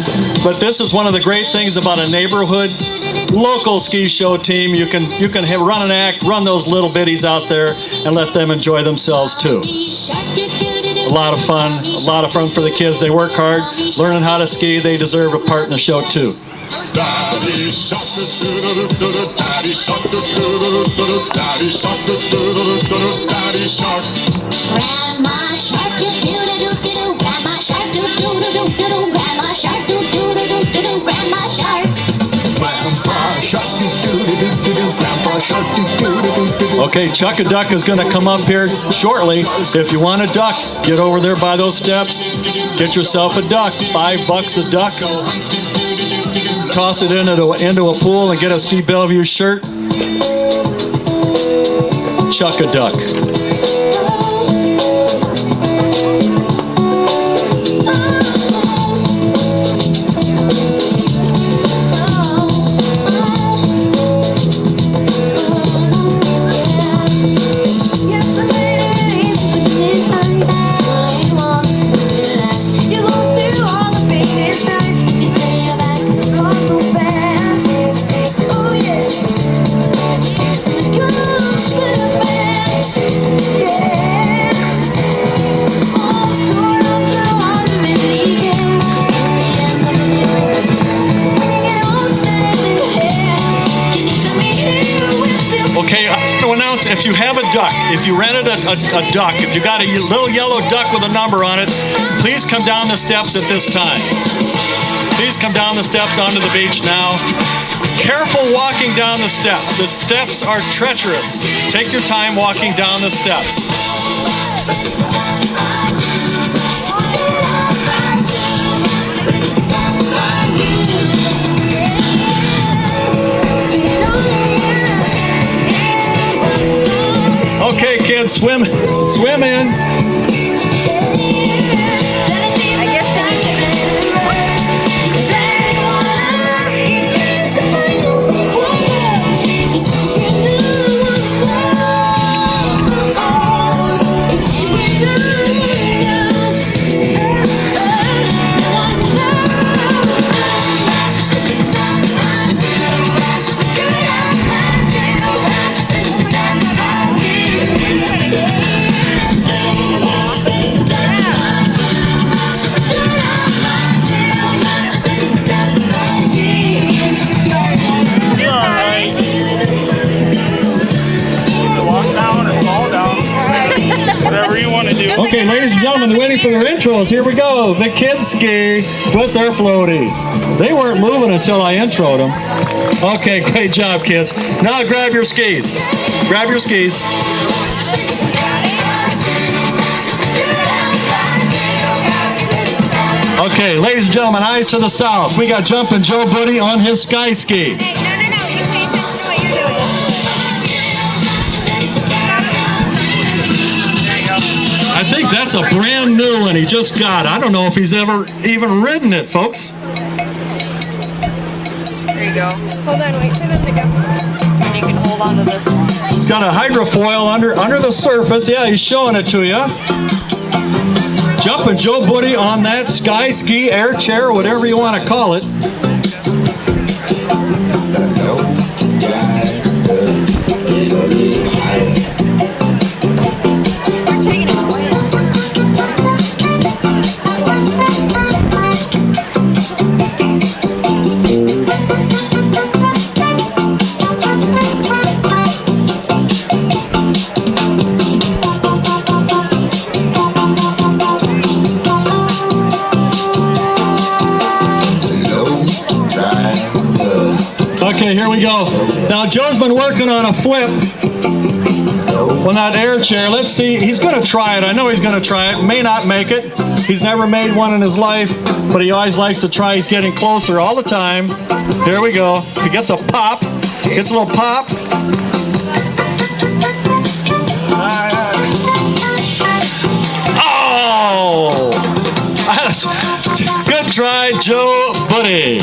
but this is one of the great things about a neighborhood local ski show team. You can run an act, run those little bitties out there and let them enjoy themselves too. A lot of fun for the kids. They work hard, learning how to ski. They deserve a part in the show too. Daddy shark, daddy shark, daddy shark, daddy shark. Grandma shark, do do do do do. Grandma shark, do do do do do. Grandma shark, do do do do do. Grandma shark. Grandpa shark, do do do do do. Grandpa shark, do do do do. Okay, Chuck a Duck is going to come up here shortly. If you want a duck, get over there by those steps. Get yourself a duck. $5 a duck. Toss it into a pool and get a Ski Bellevue shirt. Chuck a Duck. If you have a duck, if you rented a duck, if you got a little yellow duck with a number on it, please come down the steps at this time. Please come down the steps onto the beach now. Careful walking down the steps. The steps are treacherous. Take your time walking down the steps. Okay, kids, swim in. Okay, ladies and gentlemen, they're waiting for their intros. Here we go. The kids ski with their floaties. They weren't moving until I introed them. Okay, great job, kids. Now grab your skis. Grab your skis. Okay, ladies and gentlemen, eyes to the south. We got Jumpin' Joe Buddy on his sky ski. I think that's a brand new one he just got. I don't know if he's ever even ridden it, folks. There you go. Hold on, wait for them to go. And you can hold on to this one. He's got a hydrofoil under the surface. Yeah, he's showing it to you. Jumpin' Joe Buddy on that sky ski, air chair, whatever you want to call it. here we go. Now Joe's been working on a flip on that air chair. Let's see. He's going to try it. I know he's going to try it. May not make it. He's never made one in his life, but he always likes to try. He's getting closer all the time. Here we go. He gets a pop. Gets a little pop. Oh! Good try, Joe Buddy.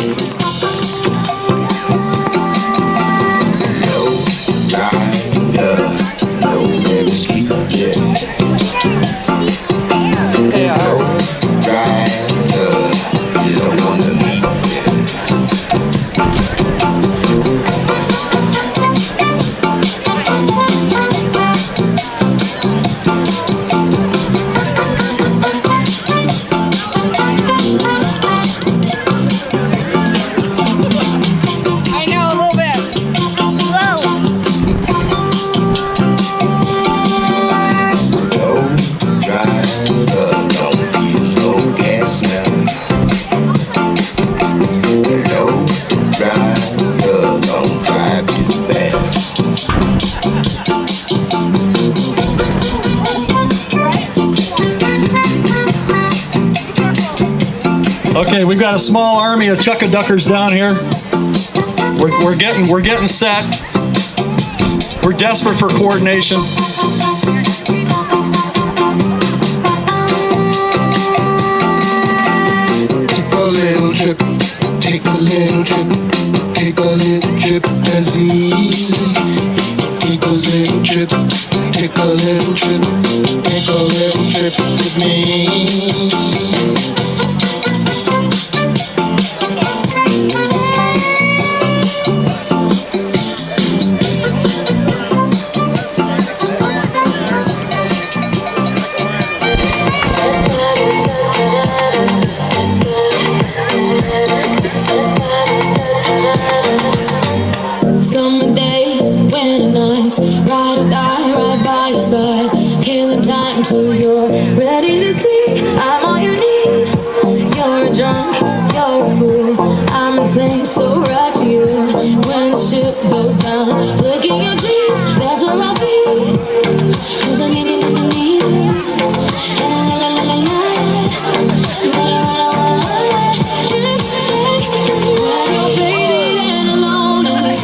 Okay, we've got a small army of chuck-a-duckers down here. We're getting set. We're desperate for coordination. Take a little trip, take a little trip, take a little trip and see. Take a little trip, take a little trip, take a little trip with me. Summer days, winter nights, ride or die, right by your side, killing time till you're ready to see. I'm all you need. You're a drunk, you're a fool. I'm insane, so right for you. When the ship goes down, look in your dreams, that's where I'll be. 'Cause I need you.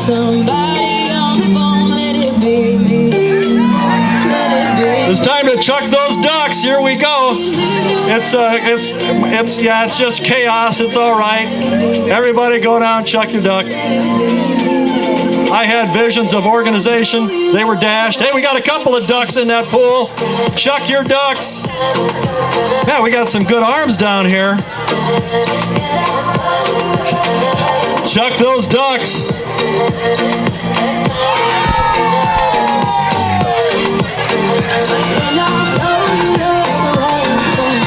Somebody on the phone, let it be me. Let it be. It's time to chuck those ducks. Here we go. It's just chaos. It's all right. Everybody go down, chuck your duck. I had visions of organization. They were dashed. Hey, we got a couple of ducks in that pool. Chuck your ducks. Yeah, we got some good arms down here. Chuck those ducks.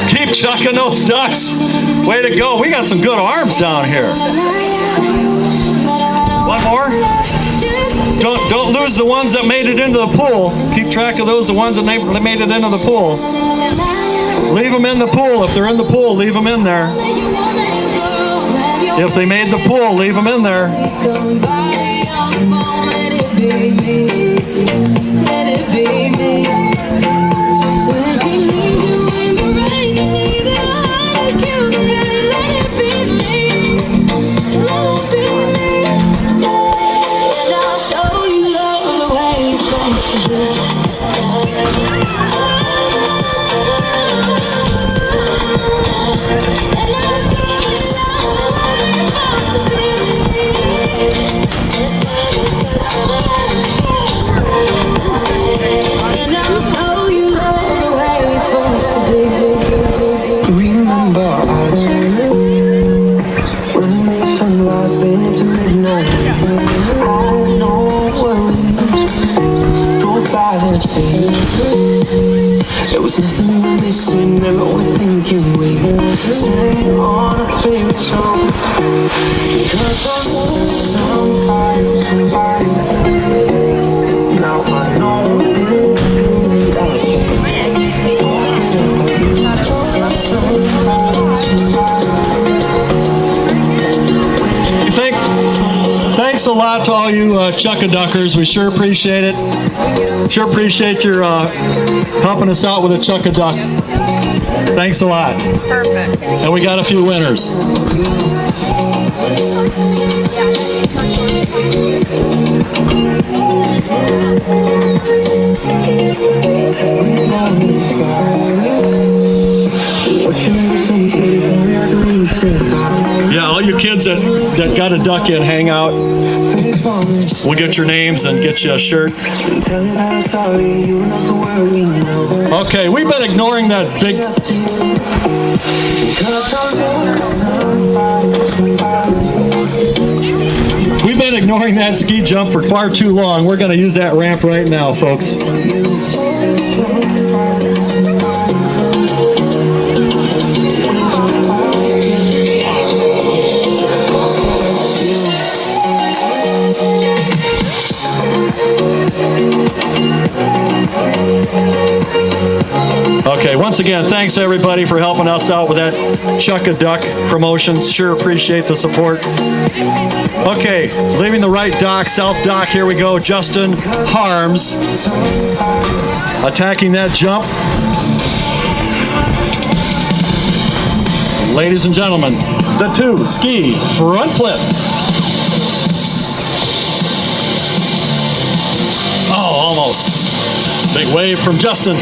Keep chucking those ducks. Way to go. We got some good arms down here. One more. Don't lose the ones that made it into the pool. Keep track of those, the ones that made it into the pool. Leave them in the pool. If they're in the pool, leave them in there. If they made the pool, leave them in there. Somebody on the phone, let it be me. Let it be me. When she leaves you in the rain, you need that I kill the rain. Let it be me. Let it be me. And I'll show you love the way it's supposed to be. And I'll show you love the way it's supposed to be. And I'll show you love the way it's supposed to be. Remember us running in the sunlight, staying up to midnight. Had no worries, drove by the sea. There was nothing we were missing, never were thinking we sang on a favorite song. Because somebody, now I know Thanks a lot to all you Chuck-a-duckers. We sure appreciate it. Sure appreciate your helping us out with a Chuck-a-duck. Thanks a lot. Perfect. And we got a few winners. Yeah, all you kids that got a duck in, hang out. We'll get your names and get you a shirt. Okay, we've been ignoring that big... We've been ignoring that ski jump for far too long. We're going to use that ramp right now, folks. Okay, once again, thanks everybody for helping us out with that Chuck-a-duck promotions. Sure appreciate the support. Okay, leaving the right dock, south dock, here we go. Justin Harms attacking that jump. Ladies and gentlemen, the 2 ski front flip. Oh, almost. Big wave from Justin.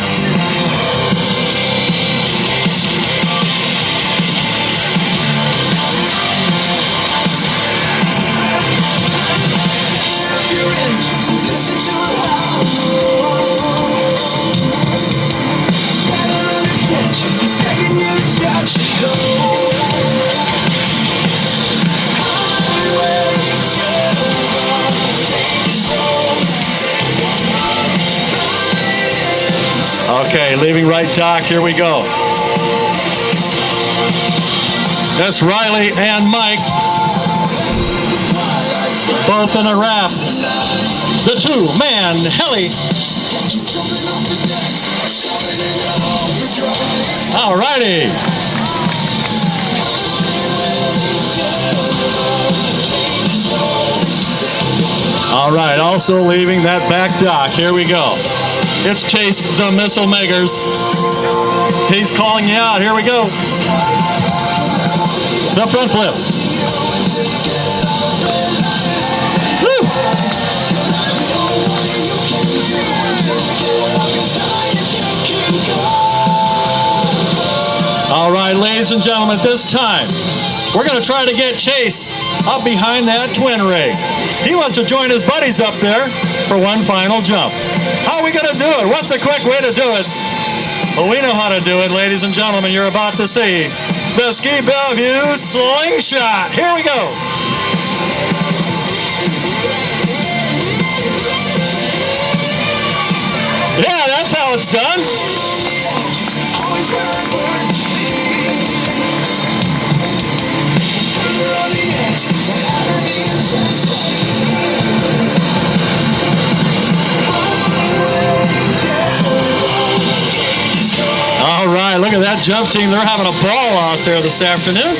Okay, leaving right dock, here we go. That's Riley and Mike, both in a raft. The 2-man heli. All righty. All right, also leaving that back dock, here we go. It's Chase the Missile Makers. He's calling you out. Here we go. The front flip. Woo! All right, ladies and gentlemen, this time we're going to try to get Chase up behind that twin rig. He wants to join his buddies up there for one final jump. How are we going to do it? What's the quick way to do it? Well, we know how to do it, ladies and gentlemen. You're about to see the Ski Bellevue Slingshot. Here we go. Yeah, that's how it's done. All right, look at that jump team. They're having a ball out there this afternoon.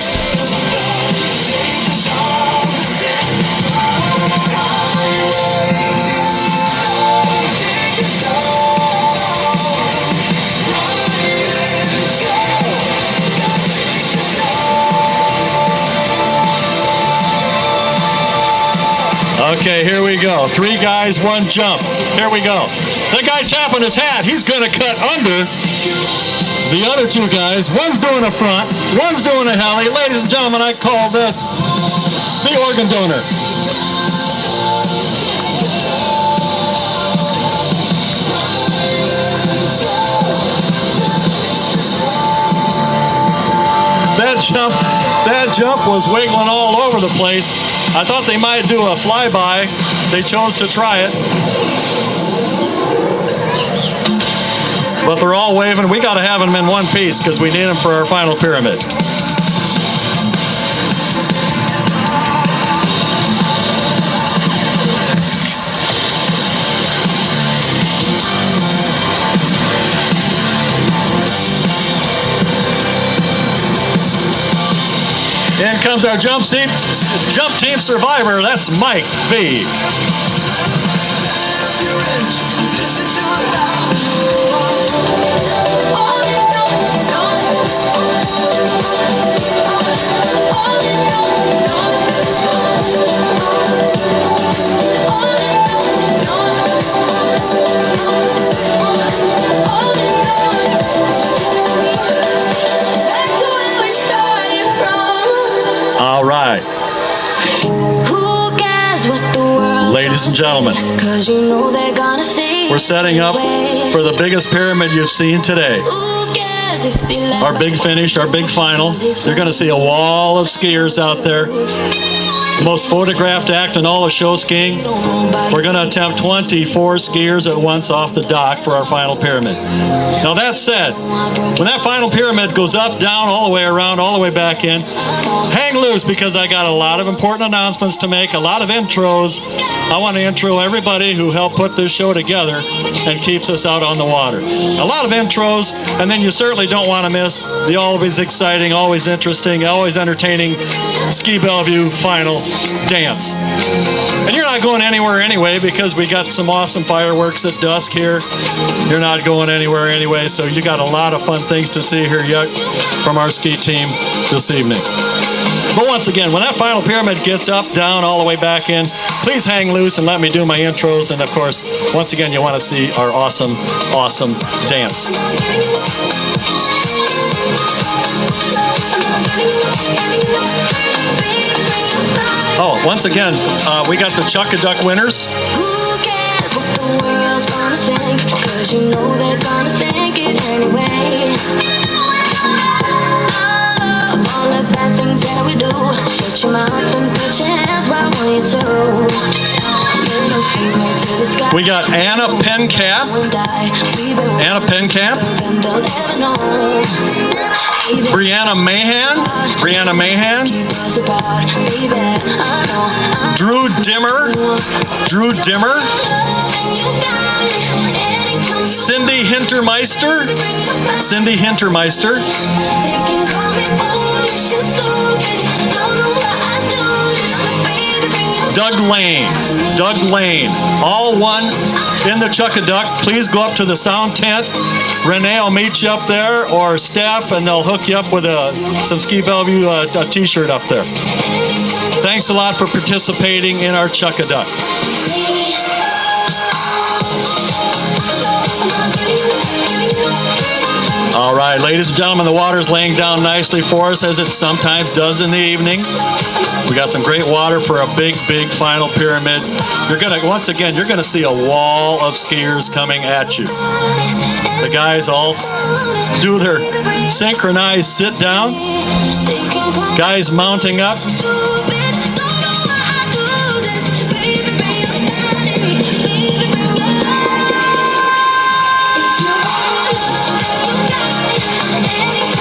Okay, here we go. 3 guys, 1 jump. Here we go. The guy tapping his hat, he's going to cut under the other 2 guys. One's doing a front, one's doing a heli. Ladies and gentlemen, I call this the organ donor. That jump was wiggling all over the place. I thought they might do a flyby. They chose to try it. But they're all waving. We got to have them in one piece because we need them for our final pyramid. In comes our jump team survivor. That's Mike B. All right. Who cares what the world Ladies and gentlemen, 'cause you know they're gonna see we're setting up for the biggest pyramid you've seen today. Who cares if they laugh Our big finish, our big final. You're going to see a wall of skiers out there. Most photographed act in all of show skiing. We're going to attempt 24 skiers at once off the dock for our final pyramid. Now that said, when that final pyramid goes up, down, all the way around, all the way back in, hang loose because I got a lot of important announcements to make, a lot of intros. I want to intro everybody who helped put this show together and keeps us out on the water. A lot of intros, and then you certainly don't want to miss the always exciting, always interesting, always entertaining Ski Bellevue final dance. And you're not going anywhere anyway because we got some awesome fireworks at dusk here. You're not going anywhere anyway, so you got a lot of fun things to see here yet from our ski team this evening. But once again, when that final pyramid gets up, down, all the way back in, please hang loose and let me do my intros. And of course, once again, you want to see our awesome, awesome dance. Oh, once again, we got the Chuck-a-Duck winners. Who cares what the world's gonna think? 'Cause you know they're gonna think it anyway. I love all the bad things that we do. Shut your mouth and put your hands right on your toe. Little finger to the sky. We got Anna Pencap. Anna Pencap. Brianna Mahan. Brianna Mahan. Drew Dimmer. Drew Dimmer. Cindy Hintermeister. Cindy Hintermeister. Doug Lane. Doug Lane. All one in the Chuck-a-Duck. Please go up to the sound tent. Renee will meet you up there, or staff, and they'll hook you up with some Ski Bellevue a t-shirt up there. Thanks a lot for participating in our Chuck-a-Duck. All right, ladies and gentlemen, the water's laying down nicely for us, as it sometimes does in the evening. We got some great water for a big, big final pyramid. Once again, you're gonna see a wall of skiers coming at you. The guys all do their synchronized sit down. Guys mounting up.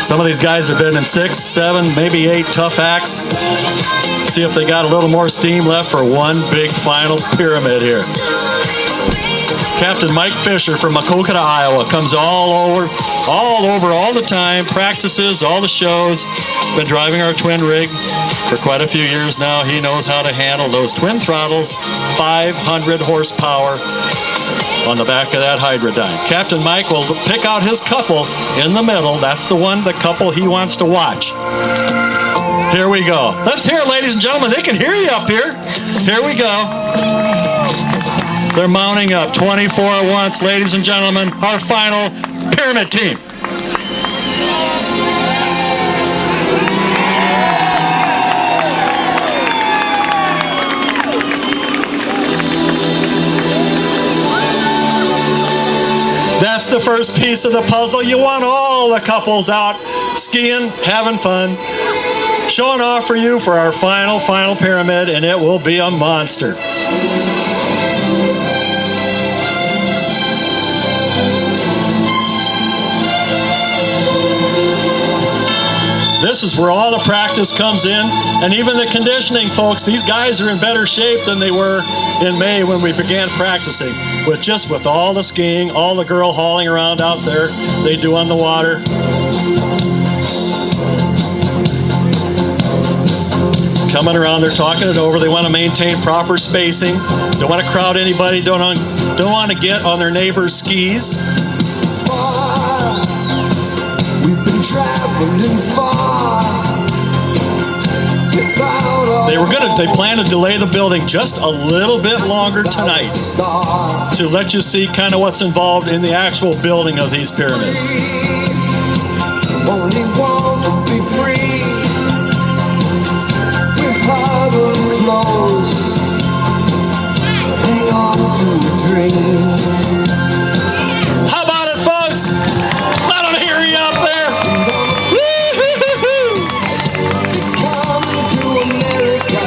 Some of these guys have been in 6, 7, maybe 8 tough acts. See if they got a little more steam left for one big final pyramid here. Captain Mike Fisher from Maquoketa, Iowa, comes all over all the time, practices all the shows. Been driving our twin rig for quite a few years now. He knows how to handle those twin throttles, 500 horsepower on the back of that Hydradyne. Captain Mike will pick out his couple in the middle. That's the couple he wants to watch. Here we go. Let's hear it, ladies and gentlemen. They can hear you up here. Here we go. They're mounting up 24 at once, ladies and gentlemen. Our final pyramid team. That's the first piece of the puzzle. You want all the couples out skiing, having fun, showing off for you for our final pyramid, and it will be a monster. This is where all the practice comes in, and even the conditioning, folks. These guys are in better shape than they were in May when we began practicing, with all the skiing, all the girl hauling around out there they do on the water. coming around. They're talking it over. They want to maintain proper spacing. Don't want to crowd anybody. Don't want to get on their neighbor's skis. Far, we've been traveling far. They plan to delay the building just a little bit longer tonight to let you see kind of what's involved in the actual building of these pyramids. Only want to be free. We're hard and close. Hang on to a dream. How about it, folks? Let them hear you up there. Woo-hoo-hoo-hoo. Coming to America.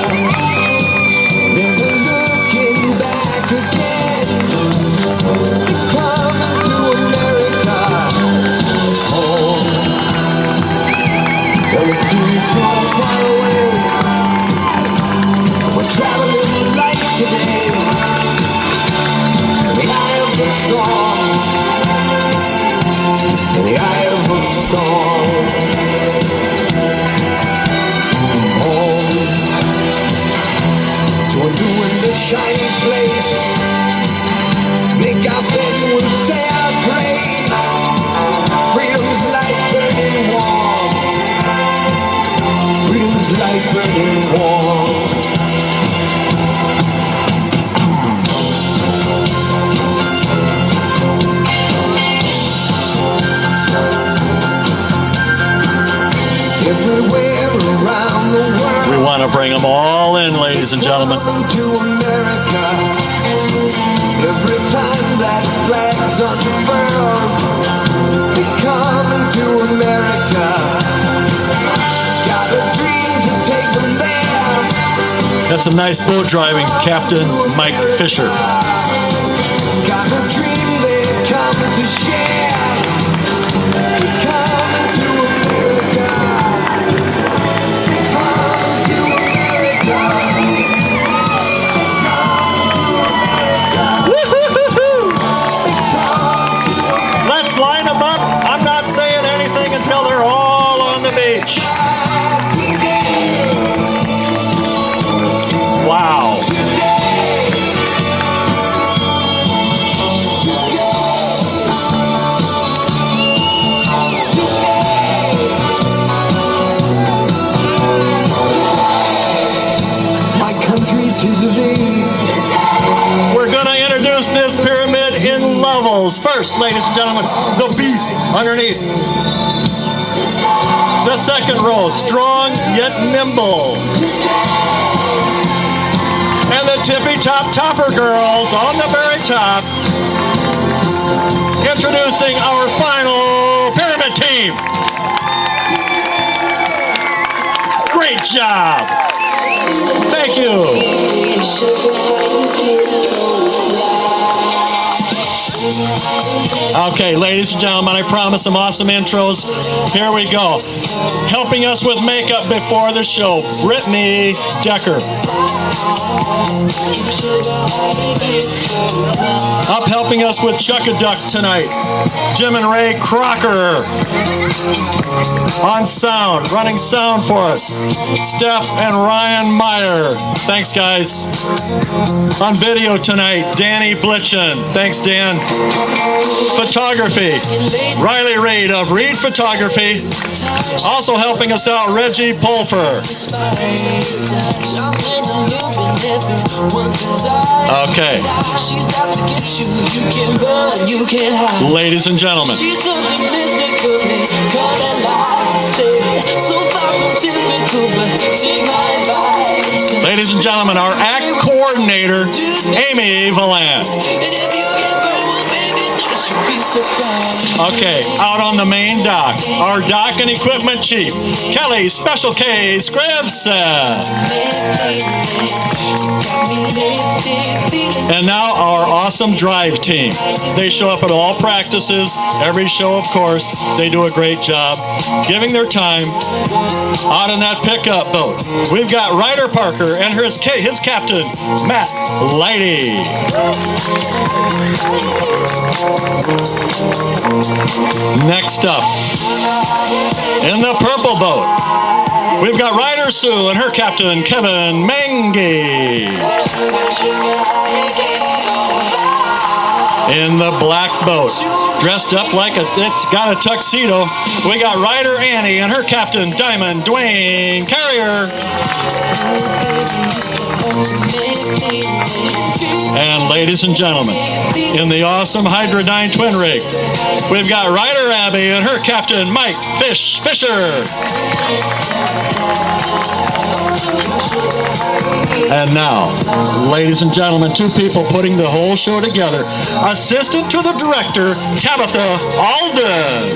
Never looking back again. Coming to America. Home. Well, it seems so far away. We're traveling light today. In the eye of the storm. In the eye of the storm. Home to a new and a shiny place. Make our bed and we'll say our praise. Freedom's light burning warm. Freedom's light burning warm. Everywhere around the world. We want to bring them all in, ladies and gentlemen. Coming to America. Every time that flag's unfurled, they're coming to America. Got a dream to take them there. That's some nice boat driving, Captain Mike Fisher. Got a dream they're coming to share. They're coming to America. Coming to America. Let's line them up. I'm not saying anything until they're all on the beach. Wow. My country tis thee. We're going to introduce this pyramid in levels. First, ladies and gentlemen, the beat underneath. The second row, strong yet nimble. And the tippy top topper girls on the very top. Introducing our final pyramid team. Great job. Thank you. Okay, ladies and gentlemen, I promised some awesome intros. Here we go. Helping us with makeup before the show, Brittany Decker. Up helping us with Chuck-a-Duck tonight, Jim and Ray Crocker. On sound, running sound for us, Steph and Ryan Meyer. Thanks, guys. On video tonight, Danny Blitchen. Thanks, Dan. Photography, Riley Reed of Reed Photography. Also helping us out, Reggie Pulfer. Okay. Ladies and gentlemen. Ladies and gentlemen, our act coordinator, Amy Vallant. Okay, out on the main dock, our dock and equipment chief, Kelly Special K Scribson. And now our awesome drive team. They show up at all practices, every show, of course. They do a great job giving their time out in that pickup boat. We've got Ryder Parker and his captain, Matt Lighty. Next up, in the purple boat, We've got Ryder Sue and her captain, Kevin Mengi. In the black boat, dressed up like it's got a tuxedo, we got Ryder Annie and her captain, Diamond Dwayne Carrier. And ladies and gentlemen, in the awesome Hydrodyne twin rig, we've got Ryder Abby and her captain, Mike Fish Fisher. And now, ladies and gentlemen, two people putting the whole show together. Assistant to the director, Tabitha Alden.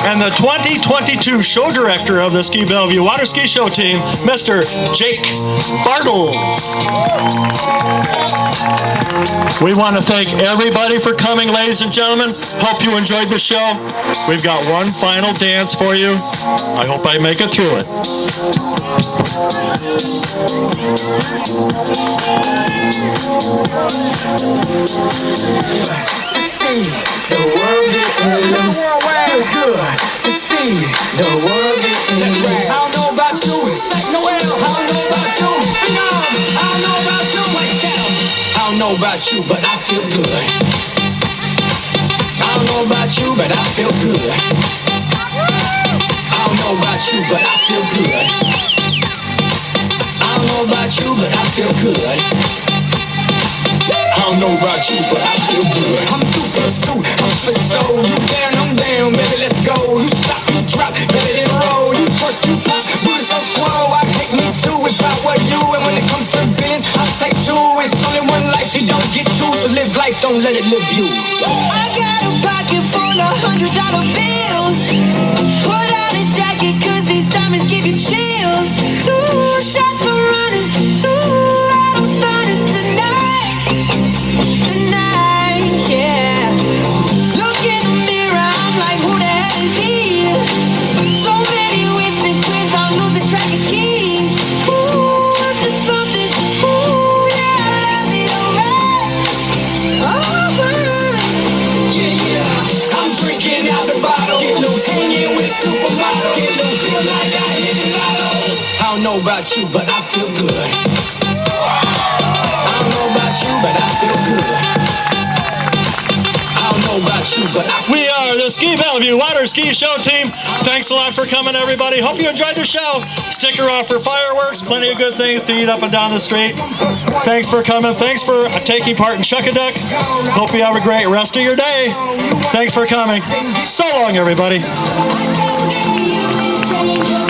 And the 2022 show director of the Ski Bellevue Water Ski Show team, Mr. Jake Bartles. We want to thank everybody for coming, ladies and gentlemen. Hope you enjoyed the show. We've got one final dance for you. I hope I make it through it. To see the world getting loose feels good. To see the world getting loose. I don't know about you, St. Noel. I don't know about you, Phenom. I don't know about you, White Shadow. I don't know about you, but I feel good. I don't know about you, but I feel good. I don't know about you, but I feel good. I don't know about you, but I feel good. I don't know about you, but I feel good. I'm 2+2, I'm for sure. You down, I'm down, baby, let's go. You stop, you drop, better than roll. You twerk, you pop, booty so swole. I hate me too if I were you. And when it comes to billions, I'll take two. It's only one life, you don't get two. So live life, don't let it live you. I got a pocket full of $100 bills. Put on a jacket, cause these diamonds give you chills. 2 shots are running, 2 items starting tonight. Tonight, yeah. Look in the mirror, I'm like, who the hell is he? So many whips and queens, I'm losing track of keys. Ooh, up to something. Ooh, yeah, I love it, alright. Oh, Yeah, I'm drinking out the bottle. Get loose, hanging with supermodel. Get loose, feel like I hit the lotto. I don't know about you, but I feel good. I don't know about you, but I feel good. I don't know about you, but I feel We are the Ski Bellevue Water Ski Show team. Thanks a lot for coming, everybody. Hope you enjoyed the show. Stick around for fireworks. Plenty of good things to eat up and down the street. Thanks for coming. Thanks for taking part in Shuck-a-Duck. Hope you have a great rest of your day. Thanks for coming. So long, everybody. I just gave you a stranger.